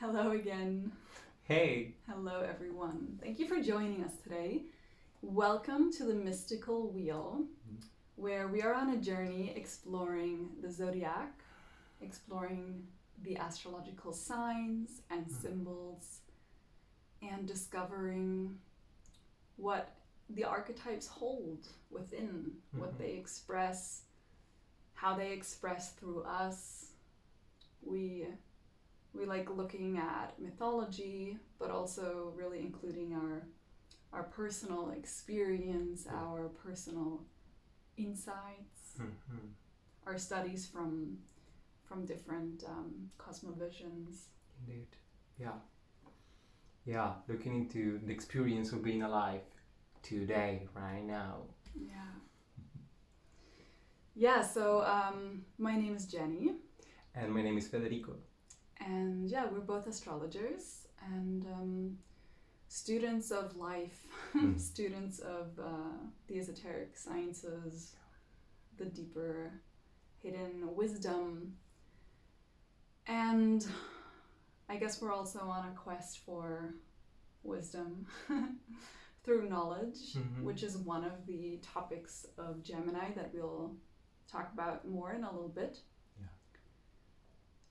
Hello again. Hey. Hello everyone. Thank you for joining us today. Welcome to the Mystical Wheel, where we are on a journey exploring the zodiac, exploring the astrological signs and symbols, and discovering what the archetypes hold within, what they express, how they express through us. We like looking at mythology, but also really including our personal experience, our personal insights, our studies from different cosmovisions. Indeed. Yeah, looking into the experience of being alive today, right now. So my name is Jenny. And my name is Federico. And we're both astrologers and students of life, students of the esoteric sciences, the deeper hidden wisdom. And I guess we're also on a quest for wisdom through knowledge, which is one of the topics of Gemini that we'll talk about more in a little bit.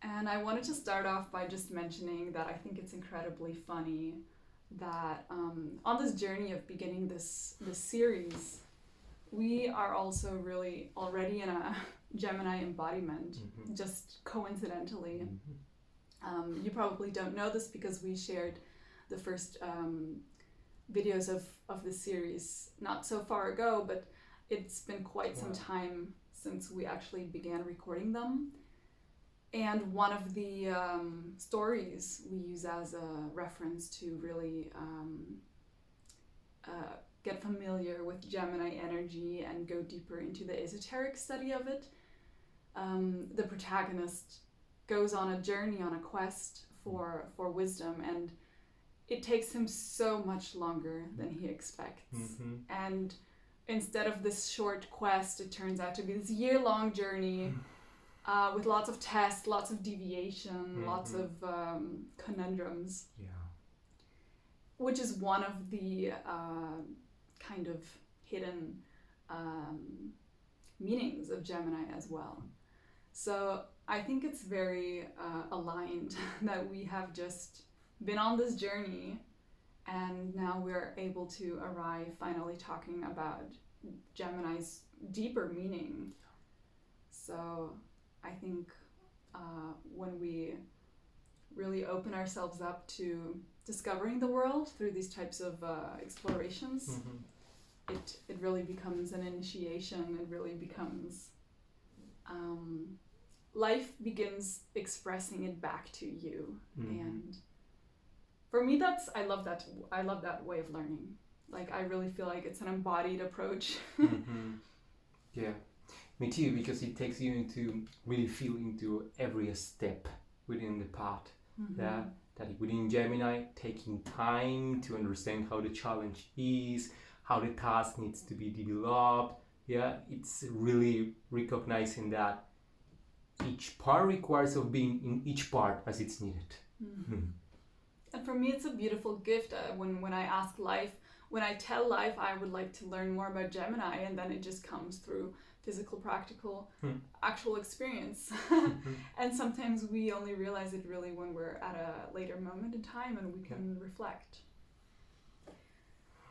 And I wanted to start off by just mentioning that I think it's incredibly funny that on this journey of beginning this series, we are also really already in a Gemini embodiment, just coincidentally. You probably don't know this because we shared the first videos of the series not so far ago, but it's been quite some time since we actually began recording them. And one of the stories we use as a reference to really get familiar with Gemini energy and go deeper into the esoteric study of it. The protagonist goes on a journey, on a quest for wisdom, and it takes him so much longer than he expects. And instead of this short quest, it turns out to be this year-long journey. With lots of tests, lots of deviation, lots of conundrums. Which is one of the kind of hidden meanings of Gemini as well. So I think it's very aligned that we have just been on this journey and now we're able to arrive finally talking about Gemini's deeper meaning. So I think when we really open ourselves up to discovering the world through these types of explorations, it really becomes an initiation. It really becomes life begins expressing it back to you. And for me, I love that way of learning. Like, I really feel like it's an embodied approach. Yeah. Me too, because it takes you into really feel into every step within the path. That within Gemini, taking time to understand how the challenge is, how the task needs to be developed. It's really recognizing that each part requires of being in each part as it's needed. And for me, it's a beautiful gift when I ask life, when I tell life I would like to learn more about Gemini, and then it just comes through physical, practical, actual experience. And sometimes we only realize it really when we're at a later moment in time and we can reflect.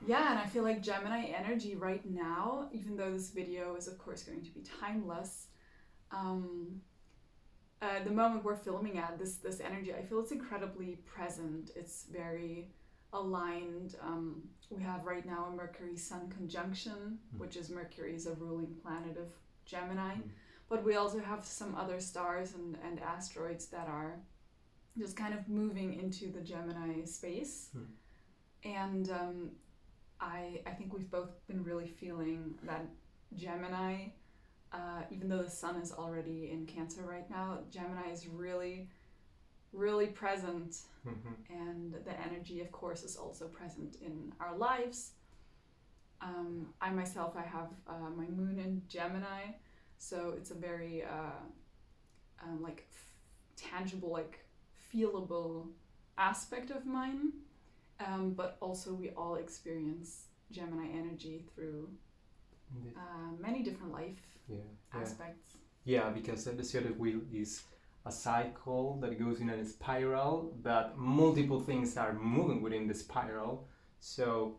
And I feel like Gemini energy right now, even though this video is of course going to be timeless, the moment we're filming at, this energy, I feel it's incredibly present. It's very aligned. We have right now a Mercury-Sun conjunction, which is Mercury is a ruling planet of Gemini, but we also have some other stars and asteroids that are just kind of moving into the Gemini space. And I think we've both been really feeling that Gemini, even though the Sun is already in Cancer right now, Gemini is really, really present. And the energy, of course, is also present in our lives. I myself, I have my moon in Gemini, so it's a very tangible, like feelable aspect of mine, but also we all experience Gemini energy through many different life aspects. Yeah, because the zodiac wheel is a cycle that goes in a spiral, but multiple things are moving within the spiral, so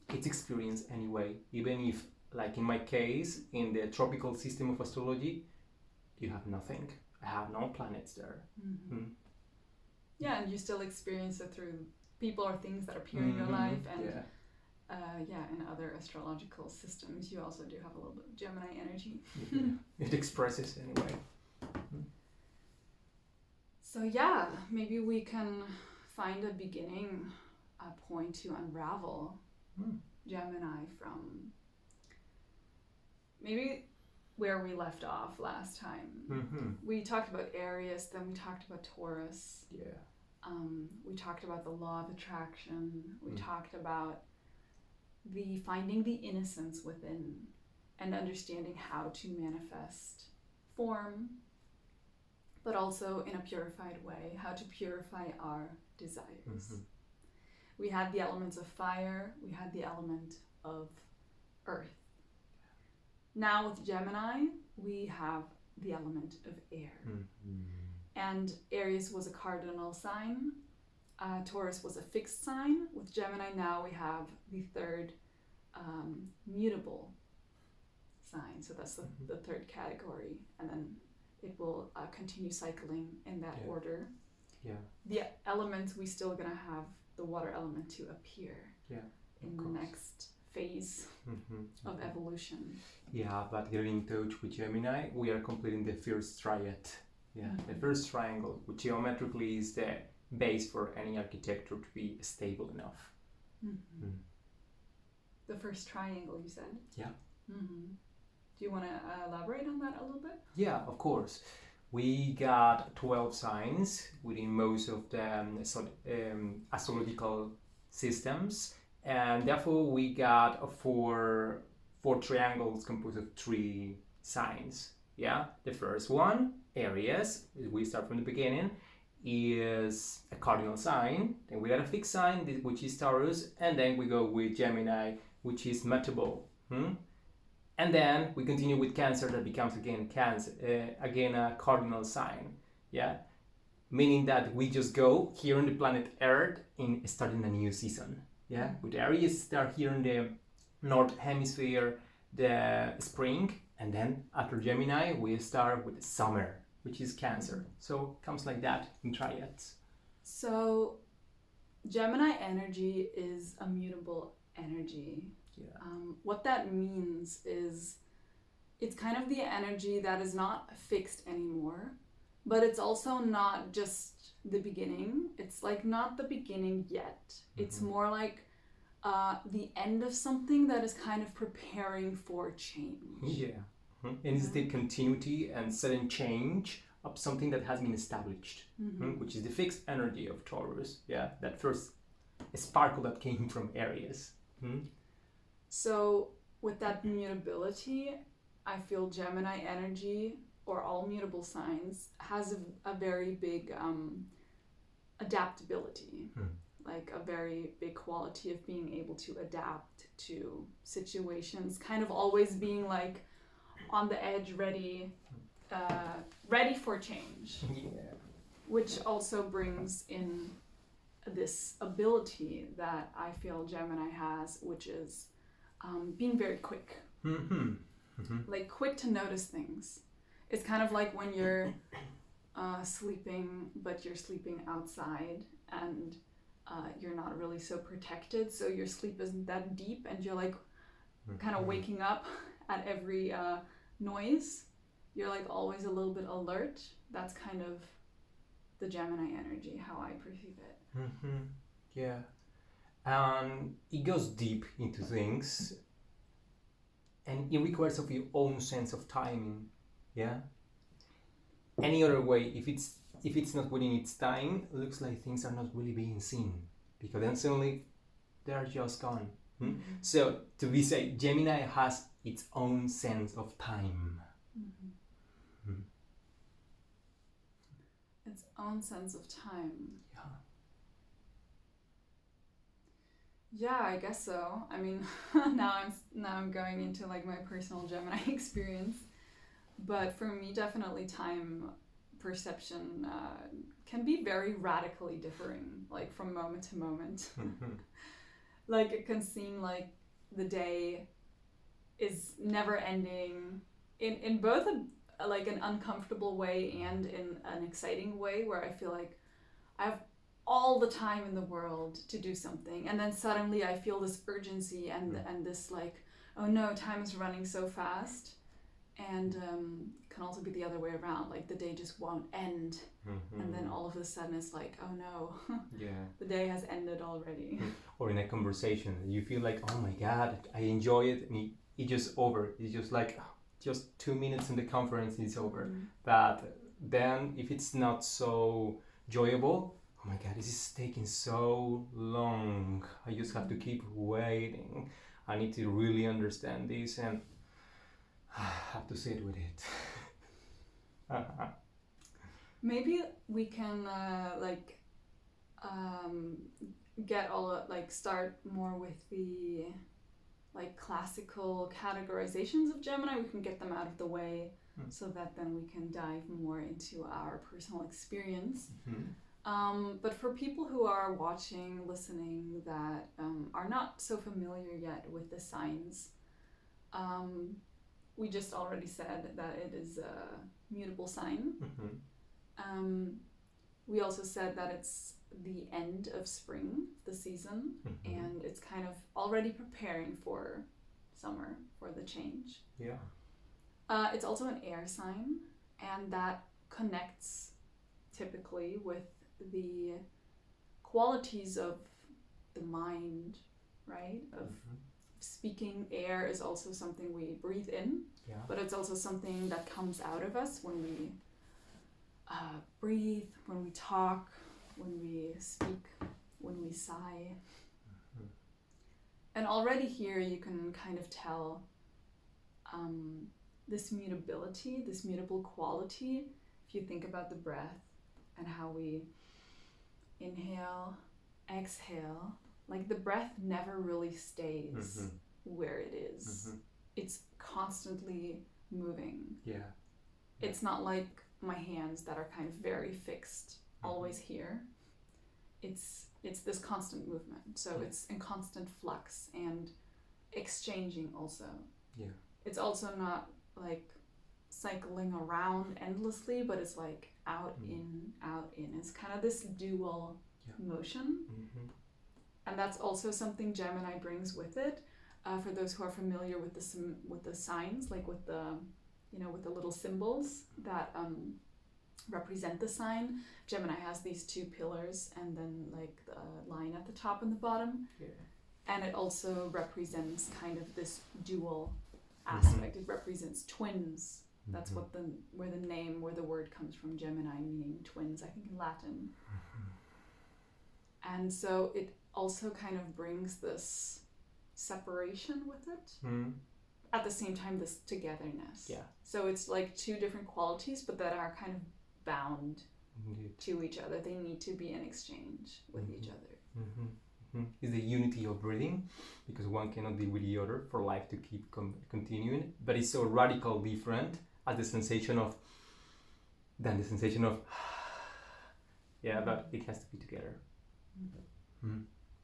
it's experienced anyway. Even if, like in my case, in the tropical system of astrology, you have nothing. I have no planets there. Yeah, and you still experience it through people or things that appear in your life, and in other astrological systems, you also do have a little bit of Gemini energy. It expresses anyway. So yeah, maybe we can find a beginning, a point to unravel Gemini from maybe where we left off last time. We talked about Aries, then we talked about Taurus. We talked about the law of attraction. We talked about finding the innocence within and understanding how to manifest form, but also in a purified way, how to purify our desires. We had the elements of fire, we had the element of earth. Now with Gemini, we have the element of air. And Aries was a cardinal sign. Taurus was a fixed sign. With Gemini now we have the third mutable sign. So that's the third category. And then it will continue cycling in that order. The elements, we still going to have the water element to appear in the next phase of evolution. Yeah, but getting in touch with Gemini, we are completing the first triad. The first triangle, which geometrically is the base for any architecture to be stable enough. The first triangle, you said? Yeah. Do you want to elaborate on that a little bit? Yeah, of course. We got 12 signs within most of the astrological systems, and therefore we got four triangles composed of 3 signs. The first one, Aries, we start from the beginning, is a cardinal sign. Then we got a fixed sign, which is Taurus, and then we go with Gemini, which is mutable. And then we continue with Cancer, that becomes again a cardinal sign. Meaning that we just go here on the planet Earth in starting a new season. With Aries, start here in the North Hemisphere, the spring, and then after Gemini, we start with the summer, which is Cancer. So it comes like that in triads. So Gemini energy is a mutable energy. What that means is it's kind of the energy that is not fixed anymore, but it's also not just the beginning. It's like not the beginning yet. It's more like the end of something that is kind of preparing for change. And it's the continuity and sudden change of something that has been established, which is the fixed energy of Taurus. That first sparkle that came from Aries. So with that mutability, I feel Gemini energy, or all mutable signs, has a very big adaptability, like a very big quality of being able to adapt to situations, kind of always being like on the edge, ready for change. Which also brings in this ability that I feel Gemini has, which is being very quick. Like quick to notice things. It's kind of like when you're sleeping, but you're sleeping outside and you're not really so protected, so your sleep isn't that deep, and you're like kind of waking up at every noise. You're like always a little bit alert. That's kind of the Gemini energy, how I perceive it. It goes deep into things, and it requires of your own sense of timing. Any other way, if it's not within its time, it looks like things are not really being seen, because then suddenly they are just gone. So to be said, Gemini has its own sense of time. Its own sense of time. Yeah, I guess so. I mean, now I'm going into like my personal Gemini experience, but for me, definitely time perception can be very radically differing, like from moment to moment. Like it can seem like the day is never ending in both like an uncomfortable way and in an exciting way, where I feel like I have all the time in the world to do something, and then suddenly I feel this urgency and this like, oh no, time is running so fast. And can also be the other way around, like the day just won't end, and then all of a sudden it's like, oh no, Yeah. the day has ended already. Or in a conversation, you feel like, oh my god, I enjoy it, and it just over. It's just like just 2 minutes in the conference, it's over. But then if it's not so enjoyable, oh my god, this is taking so long. I just have to keep waiting. I need to really understand this, and I have to sit with it. Maybe we can get all like start more with the like classical categorizations of Gemini. We can get them out of the way so that then we can dive more into our personal experience. But for people who are watching, listening, that are not so familiar yet with the signs, we just already said that it is a mutable sign. We also said that it's the end of spring, the season, and it's kind of already preparing for summer, for the change. Yeah. It's also an air sign, and that connects typically with the qualities of the mind, right? Of speaking. Air is also something we breathe in, but it's also something that comes out of us when we breathe, when we talk, when we speak, when we sigh. And already here you can kind of tell this mutability, this mutable quality, if you think about the breath and how we inhale, exhale. Like the breath never really stays where it is. It's constantly moving. Yeah. It's not like my hands that are kind of very fixed, always here. It's this constant movement. So it's in constant flux and exchanging also. Yeah. It's also not like cycling around endlessly, but it's like out, in, out, in. It's kind of this dual motion. And that's also something Gemini brings with it. For those who are familiar with the signs, like with the with the little symbols that represent the sign, Gemini has these two pillars and then like the line at the top and the bottom. And it also represents kind of this dual aspect. It represents twins. That's what where the word comes from, Gemini, meaning twins, I think in Latin. And so it also kind of brings this separation with it. At the same time, this togetherness. Yeah. So it's like two different qualities, but that are kind of bound to each other. They need to be in exchange with each other. Is the unity of breathing, because one cannot be with the other for life to keep continuing, but it's so radical different as the sensation of but it has to be together.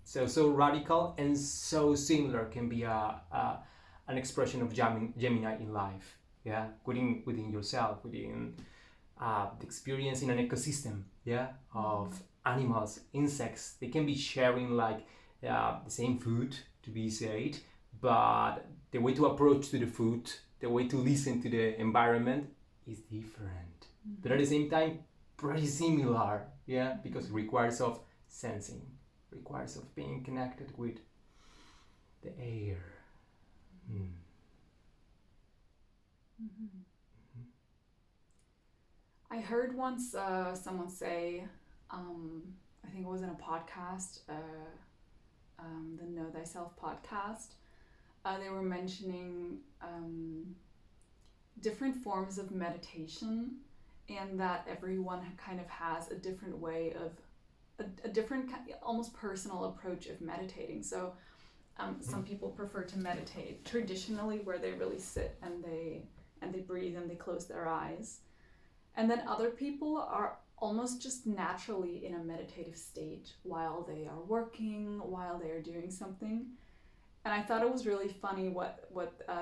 So radical and so similar can be an expression of Gemini in life, within yourself, within the experience in an ecosystem, of animals, insects. They can be sharing like the same food to be said, but the way to approach to the food, the way to listen to the environment is different, but at the same time pretty similar, because it requires of sensing, requires of being connected with the air. I heard once someone say, I think it was in a podcast, the Know Thyself podcast, they were mentioning different forms of meditation, and that everyone kind of has a different way of a different almost personal approach of meditating. So some people prefer to meditate traditionally, where they really sit and they breathe and they close their eyes. And then other people are almost just naturally in a meditative state while they are working, while they are doing something. And I thought it was really funny what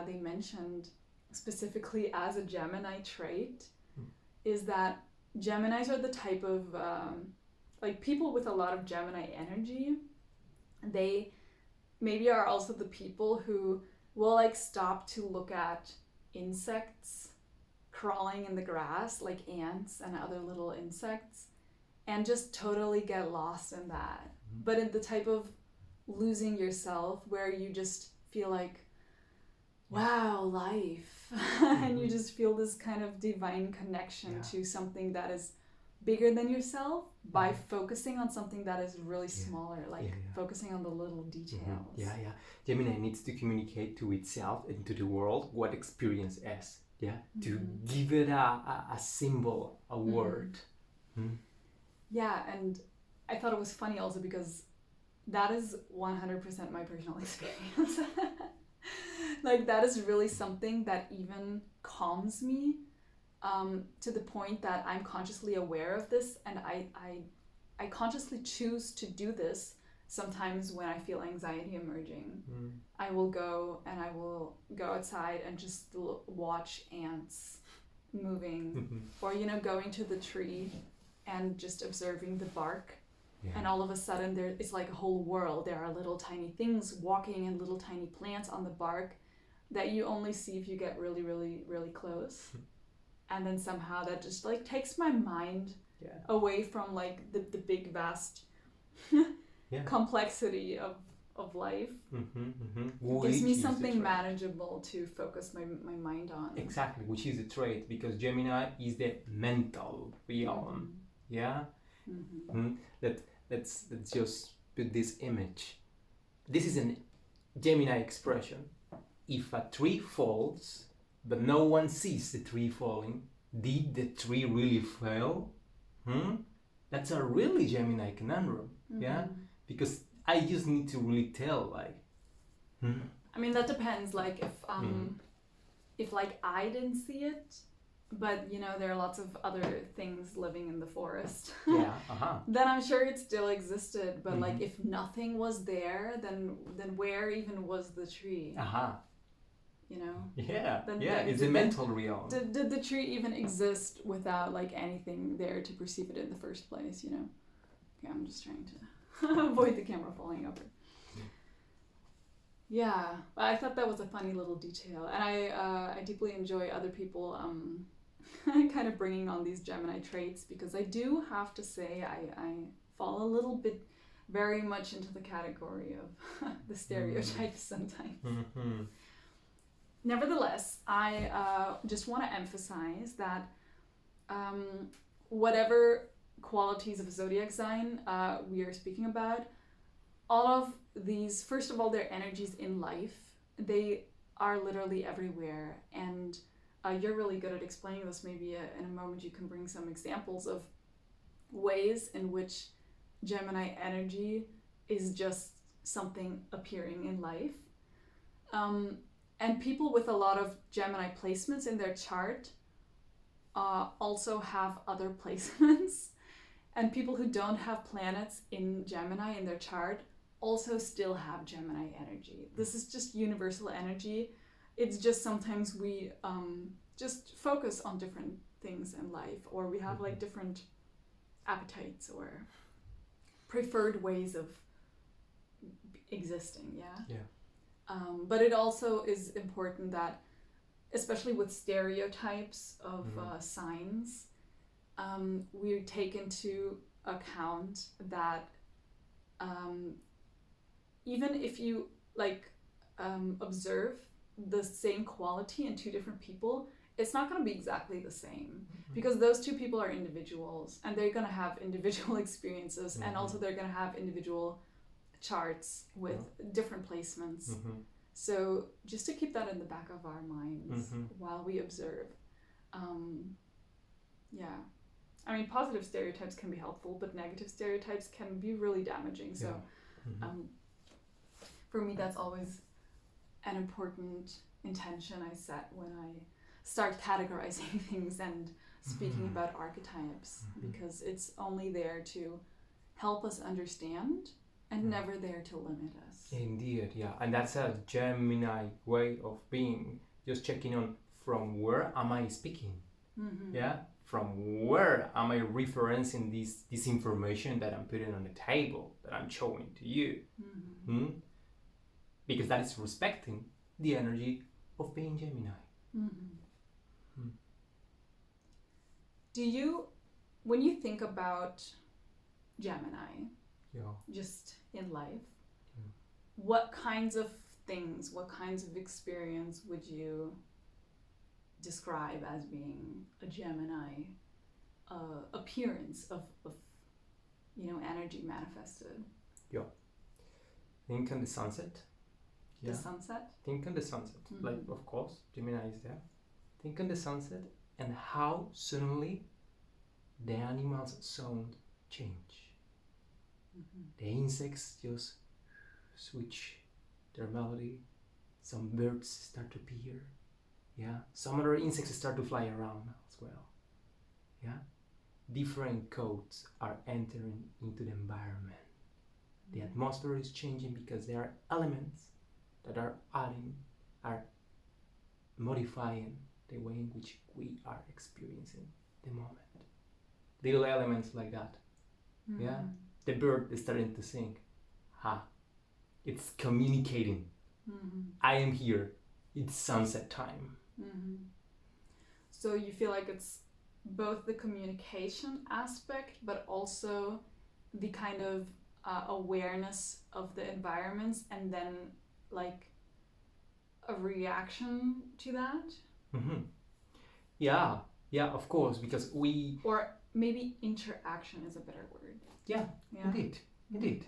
they mentioned specifically as a Gemini trait is that Geminis are the type of like people with a lot of Gemini energy. They maybe are also the people who will like stop to look at insects crawling in the grass, like ants and other little insects, and just totally get lost in that. But in the type of losing yourself where you just feel like, wow, life. And you just feel this kind of divine connection to something that is bigger than yourself by focusing on something that is really smaller, like focusing on the little details. Gemini needs to communicate to itself and to the world what experience is. To give it a symbol, a word. Yeah, and I thought it was funny also because that is 100% my personal experience. Like that is really something that even calms me to the point that I'm consciously aware of this, and I consciously choose to do this sometimes when I feel anxiety emerging. I will go outside and just watch ants moving, or going to the tree and just observing the bark. And all of a sudden it's like a whole world. There are little tiny things walking and little tiny plants on the bark that you only see if you get really, really, really close. And then somehow that just like takes my mind away from like the big vast complexity of life. It gives me something manageable to focus my mind on. Exactly, which is a trait, because Gemini is the mental realm. Let's just put this image. This is a Gemini expression. If a tree falls, but no one sees the tree falling, did the tree really fall? That's a really Gemini conundrum. Because I just need to really tell, like. I mean, that depends. Like if like I didn't see it, but there are lots of other things living in the forest. Then I'm sure it still existed. But like if nothing was there, then where even was the tree? It's a mental realm. Did the tree even exist without like anything there to perceive it in the first place? Okay, I'm just trying to avoid the camera falling over. Yeah, I thought that was a funny little detail, and I deeply enjoy other people kind of bringing on these Gemini traits, because I do have to say I fall a little bit very much into the category of the stereotypes sometimes. Nevertheless, I just want to emphasize that whatever qualities of a zodiac sign we are speaking about, all of these, first of all, their energies in life, they are literally everywhere. And you're really good at explaining this. Maybe in a moment you can bring some examples of ways in which Gemini energy is just something appearing in life. And people with a lot of Gemini placements in their chart also have other placements. And people who don't have planets in Gemini in their chart also still have Gemini energy. This is just universal energy. It's just sometimes we just focus on different things in life, or we have like different appetites or preferred ways of existing. But it also is important that, especially with stereotypes of signs, we take into account that even if you observe the same quality in two different people, it's not going to be exactly the same, because those two people are individuals and they're going to have individual experiences, and also they're going to have individual charts with different placements. So just to keep that in the back of our minds while we observe. I mean, positive stereotypes can be helpful, but negative stereotypes can be really damaging. So for me, that's always an important intention I set when I start categorizing things and speaking about archetypes, because it's only there to help us understand and never there to limit us. Indeed, yeah. And that's a Gemini way of being, just checking on from where am I speaking? Yeah? From where am I referencing this information that I'm putting on the table, that I'm showing to you? Because that is respecting the energy of being Gemini. Do you, when you think about Gemini, just in life, what kinds of things, what kinds of experience would you describe as being a Gemini appearance of energy manifested? Think on the sunset. The sunset? Think on the sunset. Like, of course, Gemini is there. Think on the sunset and how suddenly the animals' sound change. The insects just switch their melody. Some birds start to appear. Yeah. Some other insects start to fly around as well. Yeah. Different codes are entering into the environment. The atmosphere is changing because there are elements that are modifying the way in which we are experiencing the moment. Little elements like that. Yeah. The bird is starting to sing. It's communicating. I am here. It's sunset time. So you feel like it's both the communication aspect, but also the kind of awareness of the environments, and then like a reaction to that? Yeah, of course, because we... Or maybe interaction is a better word. Yeah. Indeed.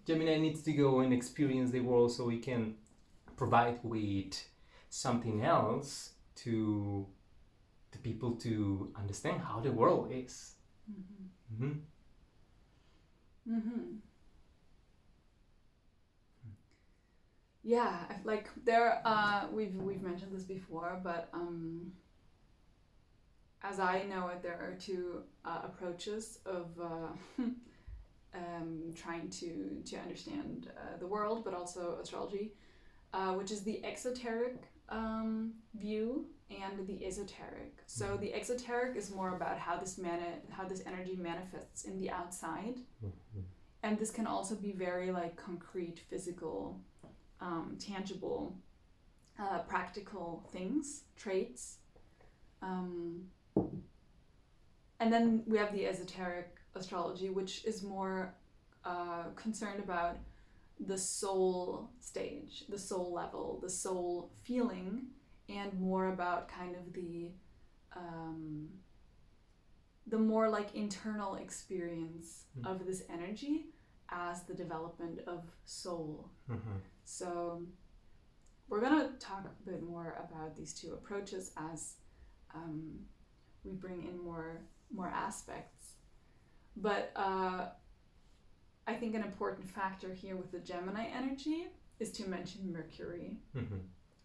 Gemini needs to go and experience the world so we can provide with something else to people to understand how the world is. Yeah, like there, we've mentioned this before, but as I know it, there are two approaches of trying to understand the world, but also astrology, which is the exoteric view and the esoteric. So the exoteric is more about how this energy manifests in the outside, and this can also be very like concrete, physical, tangible, practical things, traits. And then we have the esoteric astrology, which is more concerned about the soul stage, the soul level, the soul feeling, and more about kind of the more like internal experience of this energy as the development of soul. So we're gonna talk a bit more about these two approaches as we bring in more aspects. But I think an important factor here with the Gemini energy is to mention Mercury.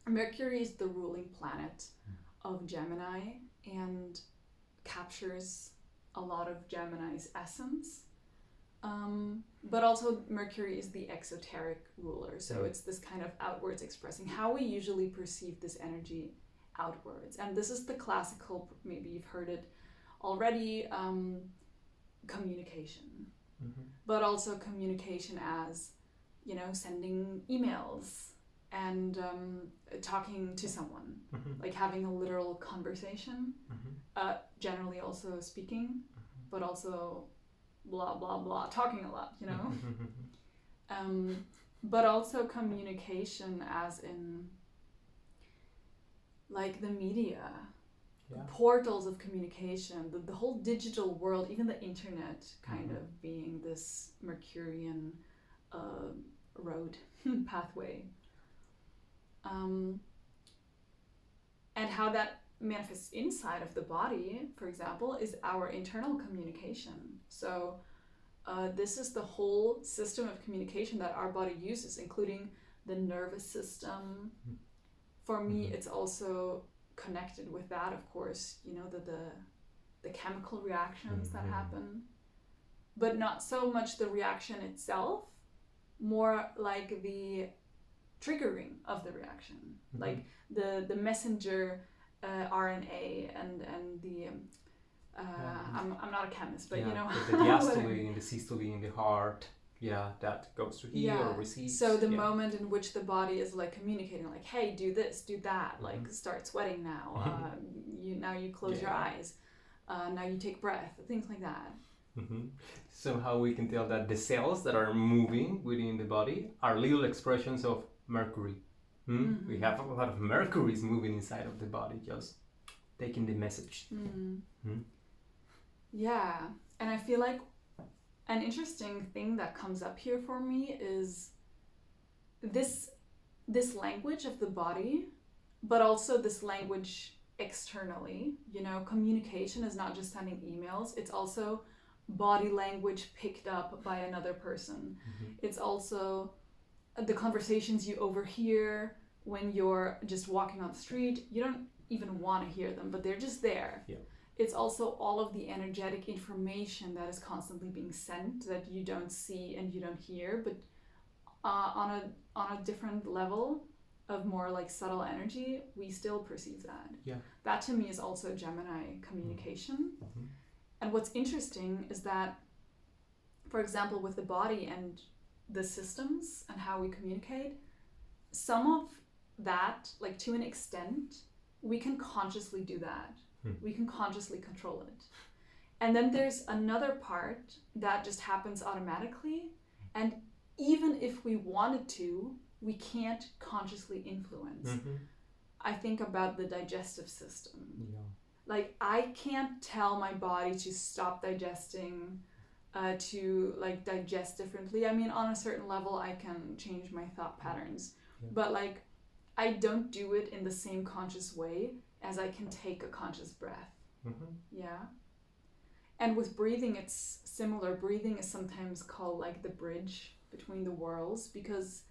Mercury is the ruling planet of Gemini and captures a lot of Gemini's essence. But also Mercury is the exoteric ruler, so it's this kind of outwards expressing how we usually perceive this energy outwards. And this is the classical, maybe you've heard it already, communication. But also communication as, sending emails and talking to someone, like having a literal conversation, generally also speaking, but also blah, blah, blah, talking a lot, but also communication as in like the media, portals of communication, the whole digital world, even the internet kind of being this Mercurian road, pathway. And how that manifests inside of the body, for example, is our internal communication. So this is the whole system of communication that our body uses, including the nervous system. For me, it's also connected with that, of course, you know, the chemical reactions that happen, but not so much the reaction itself, more like the triggering of the reaction, like the messenger RNA and the I'm not a chemist, but you know, the diastole and the systole in the heart, that goes to here or receives. So the moment in which the body is like communicating, like, hey, do this, do that, like start sweating now, you close your eyes, now you take breath, things like that. So how we can tell that the cells that are moving within the body are little expressions of Mercury. We have a lot of Mercuries moving inside of the body, just taking the message. Yeah, and I feel like an interesting thing that comes up here for me is this language of the body, but also this language externally. You know, communication is not just sending emails, it's also body language picked up by another person. It's also the conversations you overhear when you're just walking on the street. You don't even want to hear them, but they're just there. It's also all of the energetic information that is constantly being sent that you don't see and you don't hear, but on a different level of more like subtle energy, we still perceive that. That to me is also Gemini communication. And what's interesting is that, for example, with the body and the systems and how we communicate, some of that, like to an extent, we can consciously do that. We can consciously control it. And then there's another part that just happens automatically. And even if we wanted to, we can't consciously influence. I think about the digestive system. Like, I can't tell my body to stop digesting, to like digest differently. I mean, on a certain level, I can change my thought patterns, but like, I don't do it in the same conscious way as I can take a conscious breath. And with breathing, it's similar. Breathing is sometimes called like the bridge between the worlds, because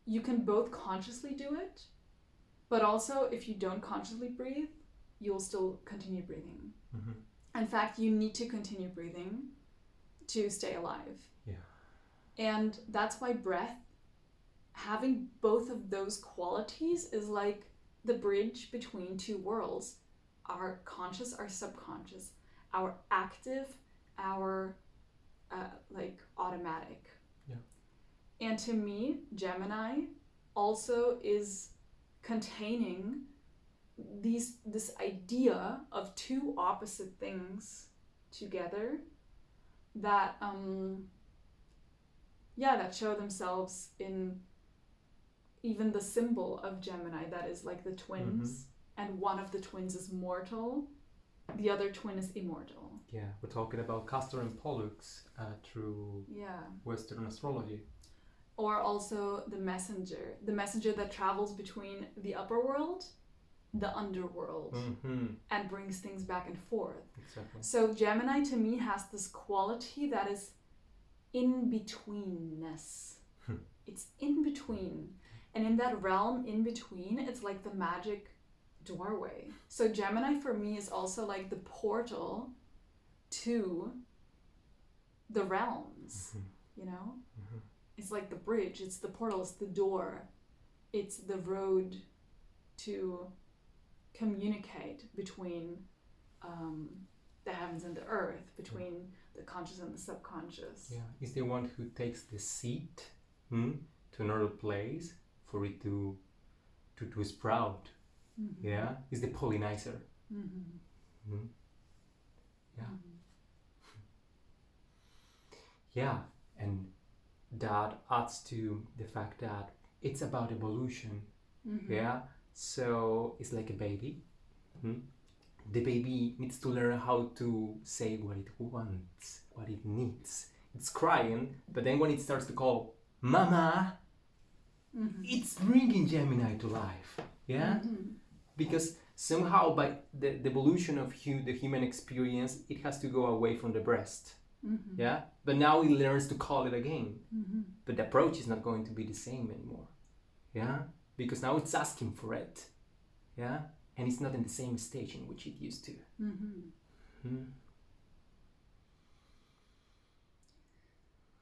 you can both consciously do it, but also if you don't consciously breathe, you'll still continue breathing. In fact, you need to continue breathing to stay alive. And that's why breath, having both of those qualities, is like the bridge between two worlds. Our conscious, our subconscious, our active, our like automatic. And to me, Gemini also is containing this idea of two opposite things together that that show themselves in even the symbol of Gemini, that is like the twins, and one of the twins is mortal, the other twin is immortal. We're talking about Castor and Pollux through Western astrology. Or also the messenger that travels between the upper world, the underworld, and brings things back and forth. So Gemini to me has this quality that is in betweenness. It's in between. And in that realm in between, it's like the magic doorway. So Gemini for me is also like the portal to the realms, you know? It's like the bridge, it's the portal, it's the door, it's the road to communicate between the heavens and the earth, between the conscious and the subconscious. It's the one who takes the seed to another place for it to sprout. It's the pollinizer. And that adds to the fact that it's about evolution. So it's like a baby. The baby needs to learn how to say what it wants, what it needs. It's crying, but then when it starts to call mama, it's bringing Gemini to life. Because somehow by the evolution of the human experience, it has to go away from the breast. Yeah, but now it learns to call it again. But the approach is not going to be the same anymore. Yeah, because now it's asking for it. Yeah, and it's not in the same stage in which it used to.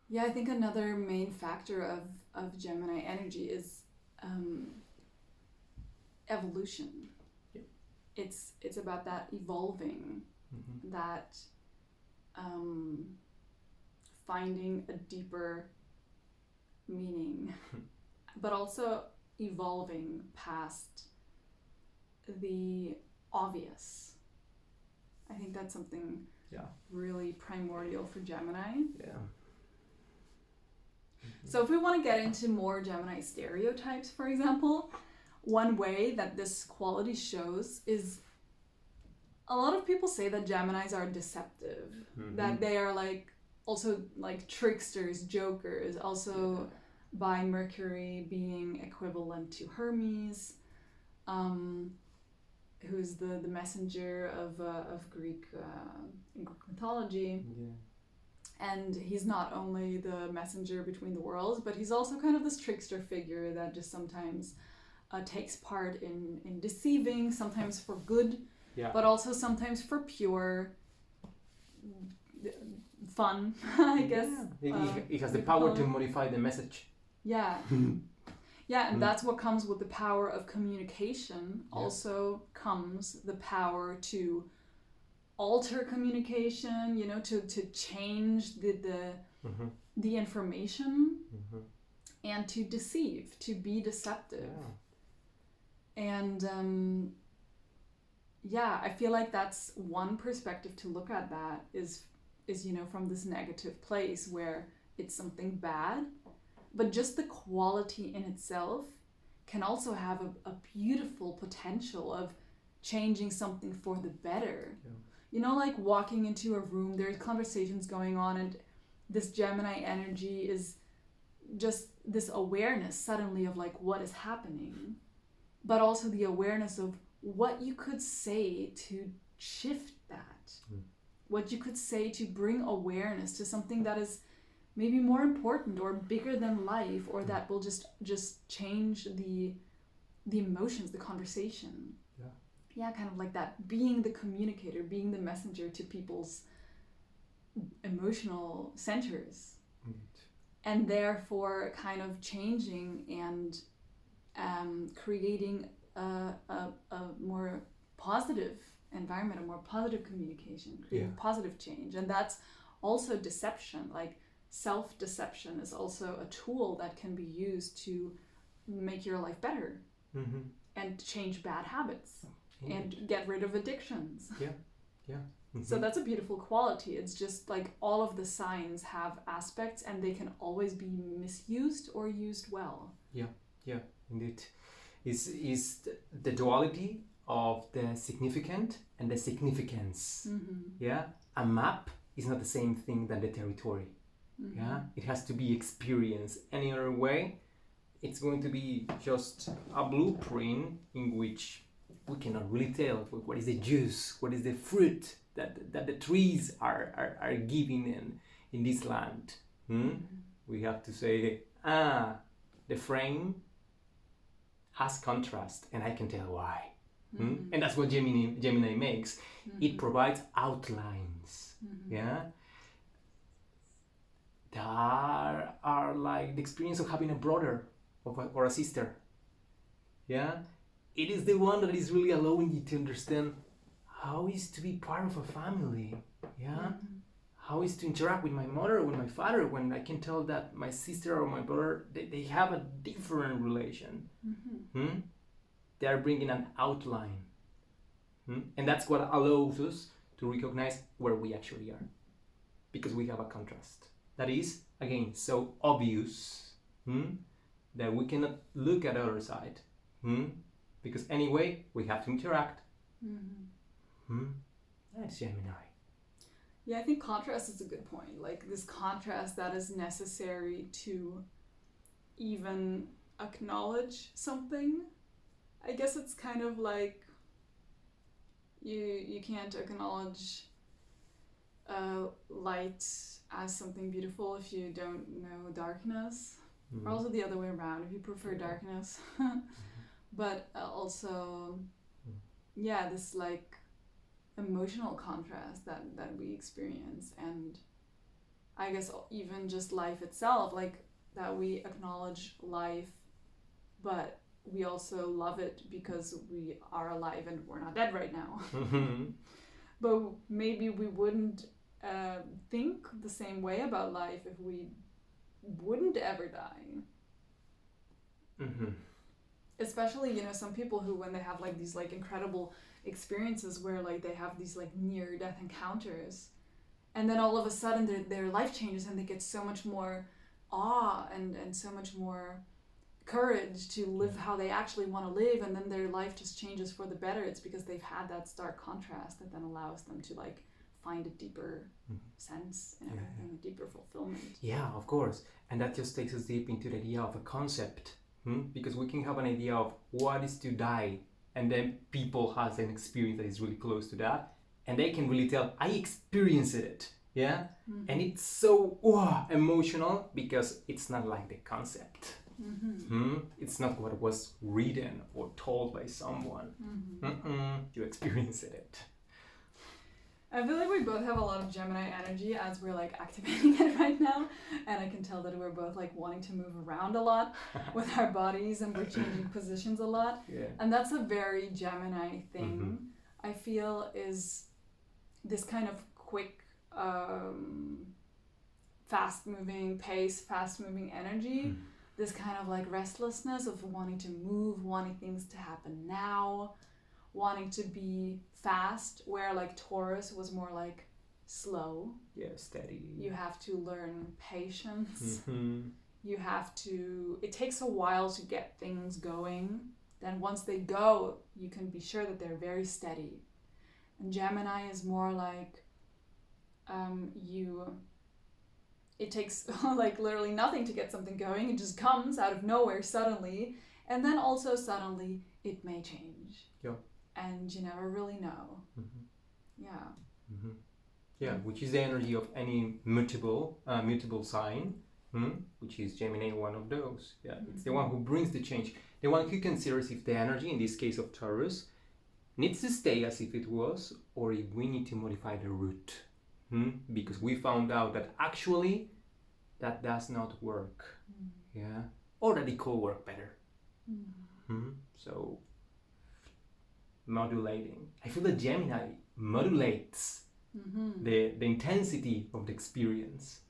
Yeah, I think another main factor of Gemini energy is evolution. Yep. It's about that evolving, that finding a deeper meaning, but also evolving past the obvious. I think that's something really primordial for Gemini. Yeah. So if we want to get into more Gemini stereotypes, for example, one way that this quality shows is a lot of people say that Geminis are deceptive, that they are also tricksters, jokers, also by Mercury being equivalent to Hermes, who's the messenger of Greek in Greek mythology. And he's not only the messenger between the worlds, but he's also kind of this trickster figure that just sometimes takes part in deceiving, sometimes for good, but also sometimes for pure fun, I guess. It has the power to modify the message. Yeah. Yeah, and that's what comes with the power of communication. Also comes the power to alter communication, to change the information and to deceive, to be deceptive. And I feel like that's one perspective to look at that is from this negative place where it's something bad, but just the quality in itself can also have a beautiful potential of changing something for the better. Like walking into a room, there's conversations going on, and this Gemini energy is just this awareness suddenly of what is happening, but also the awareness of what you could say to shift that, what you could say to bring awareness to something that is maybe more important or bigger than life, or that will just change the emotions, the conversation. Yeah, kind of like that, being the communicator, being the messenger to people's emotional centers. And therefore kind of changing and creating a more positive environment, a more positive communication, creating positive change. And that's also deception. Self-deception is also a tool that can be used to make your life better and change bad habits. And get rid of addictions. So that's a beautiful quality. It's just all of the signs have aspects, and they can always be misused or used well. Yeah, indeed. Is the duality of the significant and the significance. Yeah, a map is not the same thing than the territory. Yeah, it has to be experienced. Any other way, it's going to be just a blueprint in which we cannot really tell what is the juice, what is the fruit that the trees are giving in this land. We have to say, the frame has contrast, and I can tell why. And that's what Gemini makes. It provides outlines. Yeah, there are the experience of having a brother or a sister. Yeah, it is the one that is really allowing you to understand how is to be part of a family. Yeah, how is to interact with my mother or with my father, when I can tell that my sister or my brother, they have a different relation. They are bringing an outline. And that's what allows us to recognize where we actually are, because we have a contrast that is, again, so obvious that we cannot look at the other side. Because anyway, we have to interact. That's Gemini. Yeah, I think contrast is a good point. This contrast that is necessary to even acknowledge something. I guess it's kind of You can't acknowledge light as something beautiful if you don't know darkness, or also the other way around if you prefer darkness. But also, yeah, this like emotional contrast that we experience, and I guess even just life itself, like that we acknowledge life, but we also love it because we are alive and we're not dead right now. But maybe we wouldn't think the same way about life if we wouldn't ever die. Especially, you know, some people who, when they have like these like incredible experiences where like they have these like near death encounters, and then all of a sudden their life changes and they get so much more awe and so much more courage to live how they actually want to live, and then their life just changes for the better. It's because they've had that stark contrast that then allows them to like find a deeper sense in everything, a deeper fulfillment. Yeah, of course. And that just takes us deep into the idea of a concept, because we can have an idea of what is to die, and then people has an experience that is really close to that, and they can really tell, I experienced it, and it's so emotional because it's not like the concept. It's not what was written or told by someone. You experienced it. I feel like we both have a lot of Gemini energy as we're like activating it right now, and I can tell that we're both like wanting to move around a lot with our bodies, and we're changing positions a lot. And that's a very Gemini thing. I feel is this kind of quick, fast-moving pace, fast-moving energy. This kind of like restlessness of wanting to move, wanting things to happen now, wanting to be fast, where like Taurus was more like slow. Steady. You have to learn patience. You have to, it takes a while to get things going. Then once they go, you can be sure that they're very steady. And Gemini is more like it takes like literally nothing to get something going. It just comes out of nowhere suddenly, and then also suddenly it may change. And you never really know. Which is the energy of any mutable sign, which is Gemini, one of those. It's the one who brings the change, the one who considers if the energy, in this case of Taurus, needs to stay as if it was, or if we need to modify the route. Because we found out that actually that does not work. Or that it could work better. So modulating. I feel that Gemini modulates the intensity of the experience.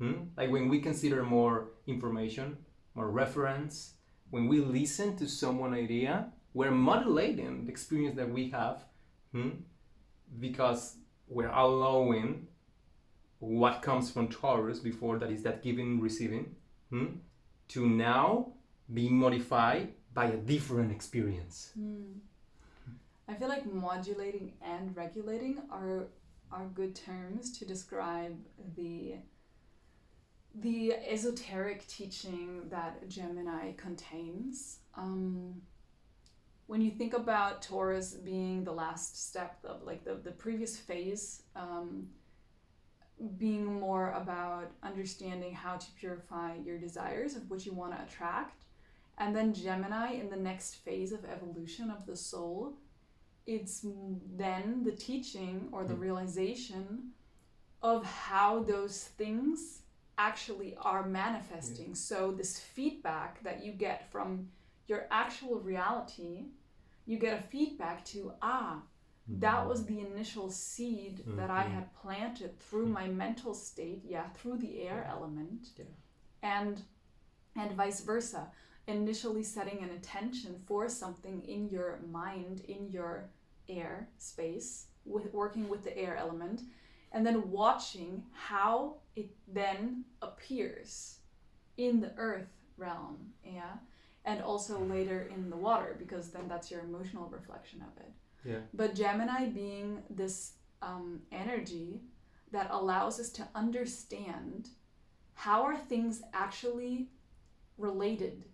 Like when we consider more information, more reference, when we listen to someone idea, we're modulating the experience that we have, because we're allowing what comes from Taurus before, that is that giving, receiving, to now be modified by a different experience. I feel like modulating and regulating are good terms to describe the esoteric teaching that Gemini contains. When you think about Taurus being the last step of like the previous phase, being more about understanding how to purify your desires of what you want to attract, and then Gemini in the next phase of evolution of the soul, it's then the teaching or the realization of how those things actually are manifesting. So this feedback that you get from your actual reality, you get a feedback to, that was the initial seed that I had planted through my mental state, through the air element, and vice versa. Initially setting an intention for something in your mind, in your air space, working with the air element, and then watching how it then appears in the earth realm, and also later in the water, because then that's your emotional reflection of it. But Gemini being this energy that allows us to understand how are things actually related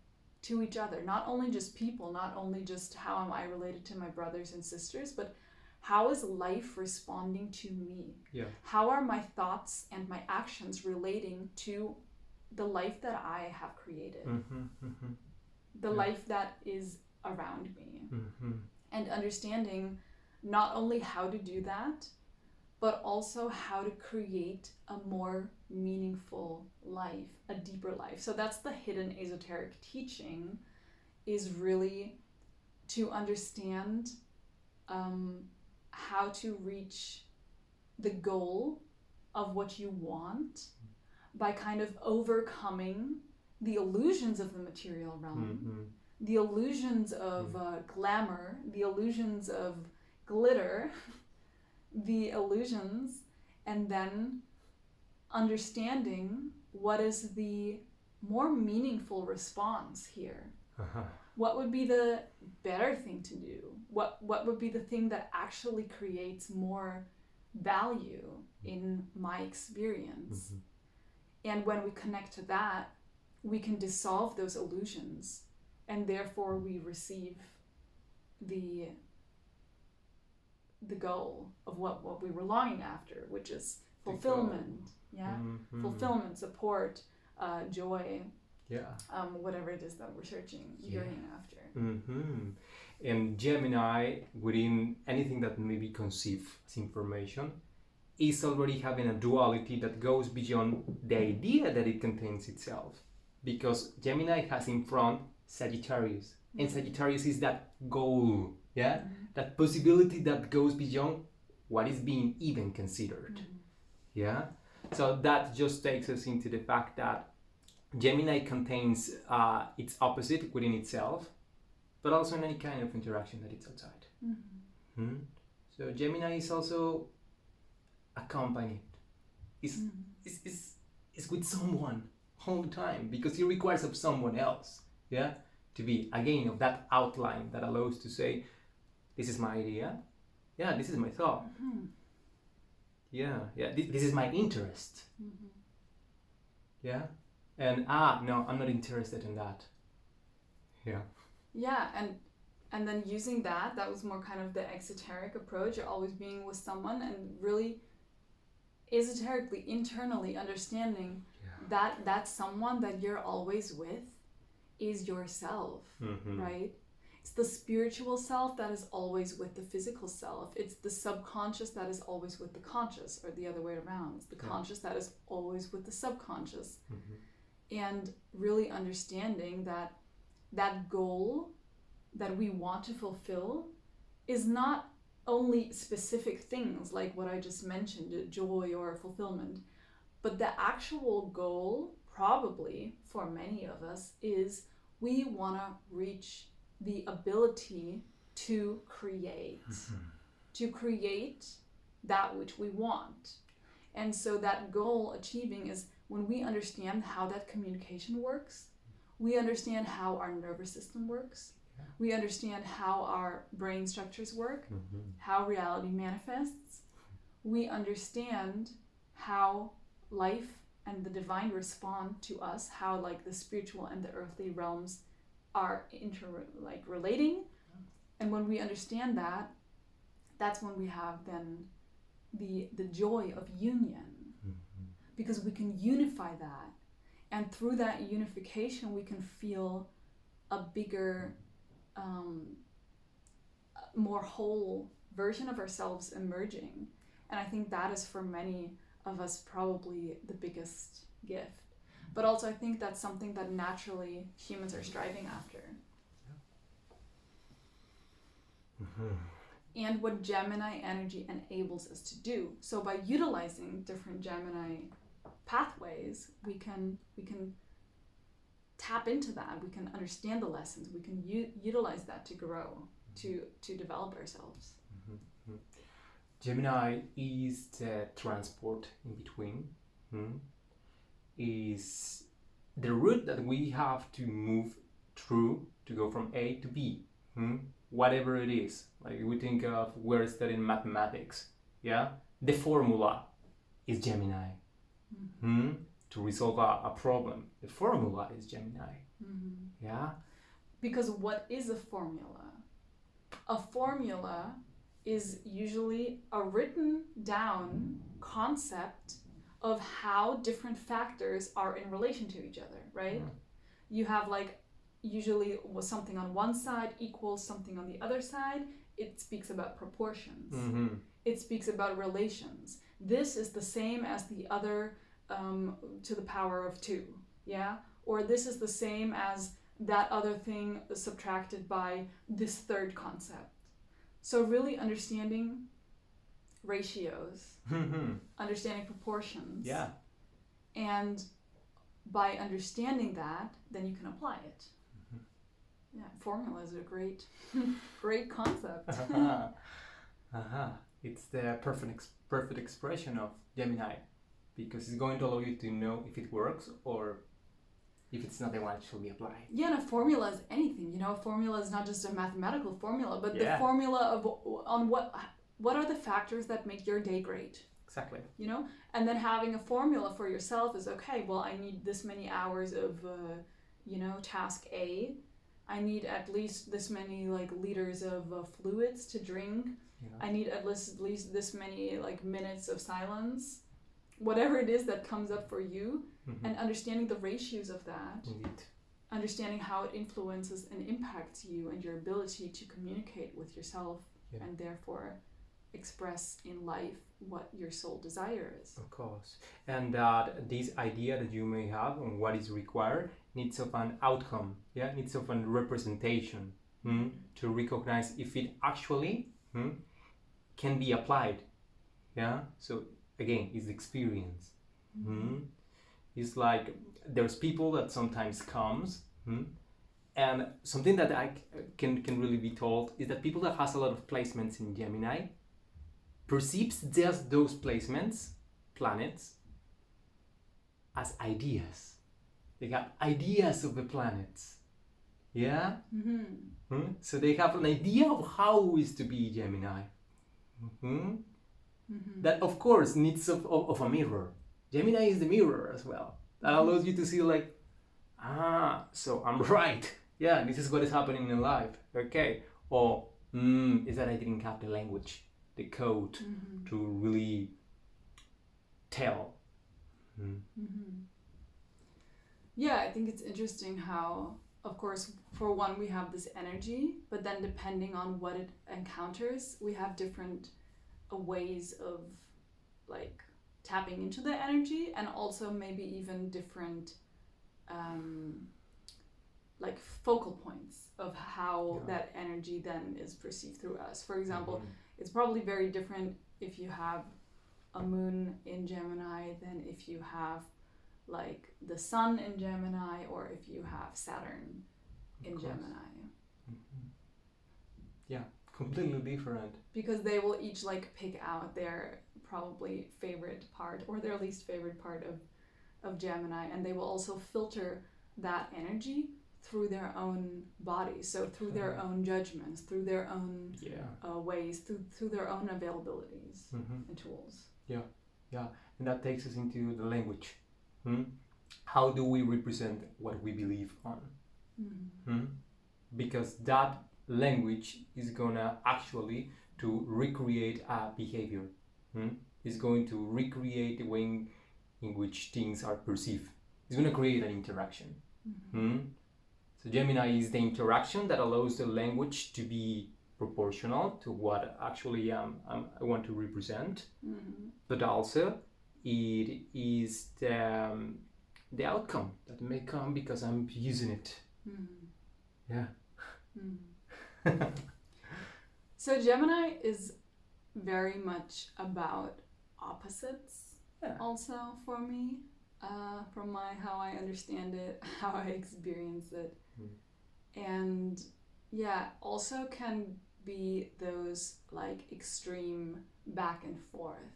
to each other, not only just people, not only just how am I related to my brothers and sisters, but how is life responding to me? Yeah. How are my thoughts and my actions relating to the life that I have created? The life that is around me. And understanding not only how to do that, but also how to create a more meaningful life, a deeper life. So that's the hidden esoteric teaching, is really to understand how to reach the goal of what you want by kind of overcoming the illusions of the material realm, the illusions of glamour, the illusions of glitter, the illusions, and then understanding what is the more meaningful response here. What would be the better thing to do? What would be the thing that actually creates more value in my experience? And when we connect to that, we can dissolve those illusions, and therefore we receive the goal of what we were longing after, which is fulfillment. Fulfillment, support, joy, whatever it is that we're searching, yearning after. And Gemini, within anything that may be conceived as information, is already having a duality that goes beyond the idea that it contains itself, because Gemini has in front Sagittarius, and Sagittarius is that goal, that possibility that goes beyond what is being even considered. So that just takes us into the fact that Gemini contains its opposite within itself, but also in any kind of interaction that it's outside. So Gemini is also accompanied, is with someone all the time, because it requires of someone else, to be, again, of that outline that allows to say, this is my idea, this is my thought, this is my interest, and no, I'm not interested in that. And then using that was more kind of the exoteric approach. You're always being with someone and really esoterically, internally understanding that someone that you're always with is yourself, right? It's the spiritual self that is always with the physical self. It's the subconscious that is always with the conscious, or the other way around. It's the conscious that is always with the subconscious. And really understanding that goal that we want to fulfill is not only specific things like what I just mentioned, joy or fulfillment, but the actual goal, probably for many of us, is we want to reach the ability to create, that which we want. And so that goal achieving is when we understand how that communication works, we understand how our nervous system works, we understand how our brain structures work, how reality manifests, we understand how life and the divine respond to us, how like the spiritual and the earthly realms are relating. And when we understand that, that's when we have then the joy of union, because we can unify that, and through that unification we can feel a bigger, more whole version of ourselves emerging. And I think that is for many of us probably the biggest gift. But also I think that's something that naturally humans are striving after. And what Gemini energy enables us to do. So by utilizing different Gemini pathways, we can tap into that. We can understand the lessons. We can utilize that to grow, to develop ourselves. Gemini is the transport in between. Is the route that we have to move through to go from A to B. Whatever it is. Like we think of, we're studying mathematics. The formula is Gemini. To resolve a problem, the formula is Gemini. Because what is a formula? A formula is usually a written down concept of how different factors are in relation to each other, right? You have like usually something on one side equals something on the other side. It speaks about proportions. It speaks about relations. This is the same as the other to the power of 2, yeah? Or this is the same as that other thing subtracted by this third concept. So really understanding ratios, understanding proportions. Yeah. And by understanding that, then you can apply it. Yeah, formula is a great, great concept. It's the perfect expression of Gemini, because it's going to allow you to know if it works or if it's not the one that should be applied. Yeah, and a formula is anything. You know, a formula is not just a mathematical formula, but Yeah. the formula of on what are the factors that make your day great. Exactly. You know, and then having a formula for yourself is okay. Well, I need this many hours of, task A. I need at least this many like liters of fluids to drink. Yeah. I need at least this many like minutes of silence. Whatever it is that comes up for you, and understanding the ratios of that. Indeed. Understanding how it influences and impacts you and your ability to communicate with yourself, and therefore express in life what your soul desire is. Of course. And that this idea that you may have on what is required needs of an outcome, needs of a representation, to recognize if it actually can be applied. So again, it's experience. It's like there's people that sometimes comes, and something that I can really be told is that people that has a lot of placements in Gemini perceives just those placements, planets, as ideas. They have ideas of the planets. Yeah? So they have an idea of how is to be Gemini. That, of course, needs of a mirror. Gemini is the mirror as well. That allows you to see like, so I'm right. Yeah, this is what is happening in life. Okay. Or, is that I didn't have the language, the code to really tell. Yeah, I think it's interesting how, of course, for one, we have this energy, but then depending on what it encounters, we have different ways of like tapping into the energy, and also maybe even different like focal points of how that energy then is perceived through us. For example, it's probably very different if you have a moon in Gemini than if you have like the sun in Gemini, or if you have Saturn in Gemini. Yeah, completely different. Because they will each like pick out their probably favorite part or their least favorite part of Gemini, and they will also filter that energy through their own bodies, so through their own judgments, through their own ways, through their own availabilities and tools. Yeah, and that takes us into the language. How do we represent what we believe on? Because that language is gonna actually to recreate a behavior. It's going to recreate the way in which things are perceived. It's gonna create an interaction. So Gemini is the interaction that allows the language to be proportional to what actually I want to represent, but also it is the outcome that may come because I'm using it. Yeah. So Gemini is very much about opposites also for me, from how I understand it, how I experience it. And also can be those like extreme back and forth.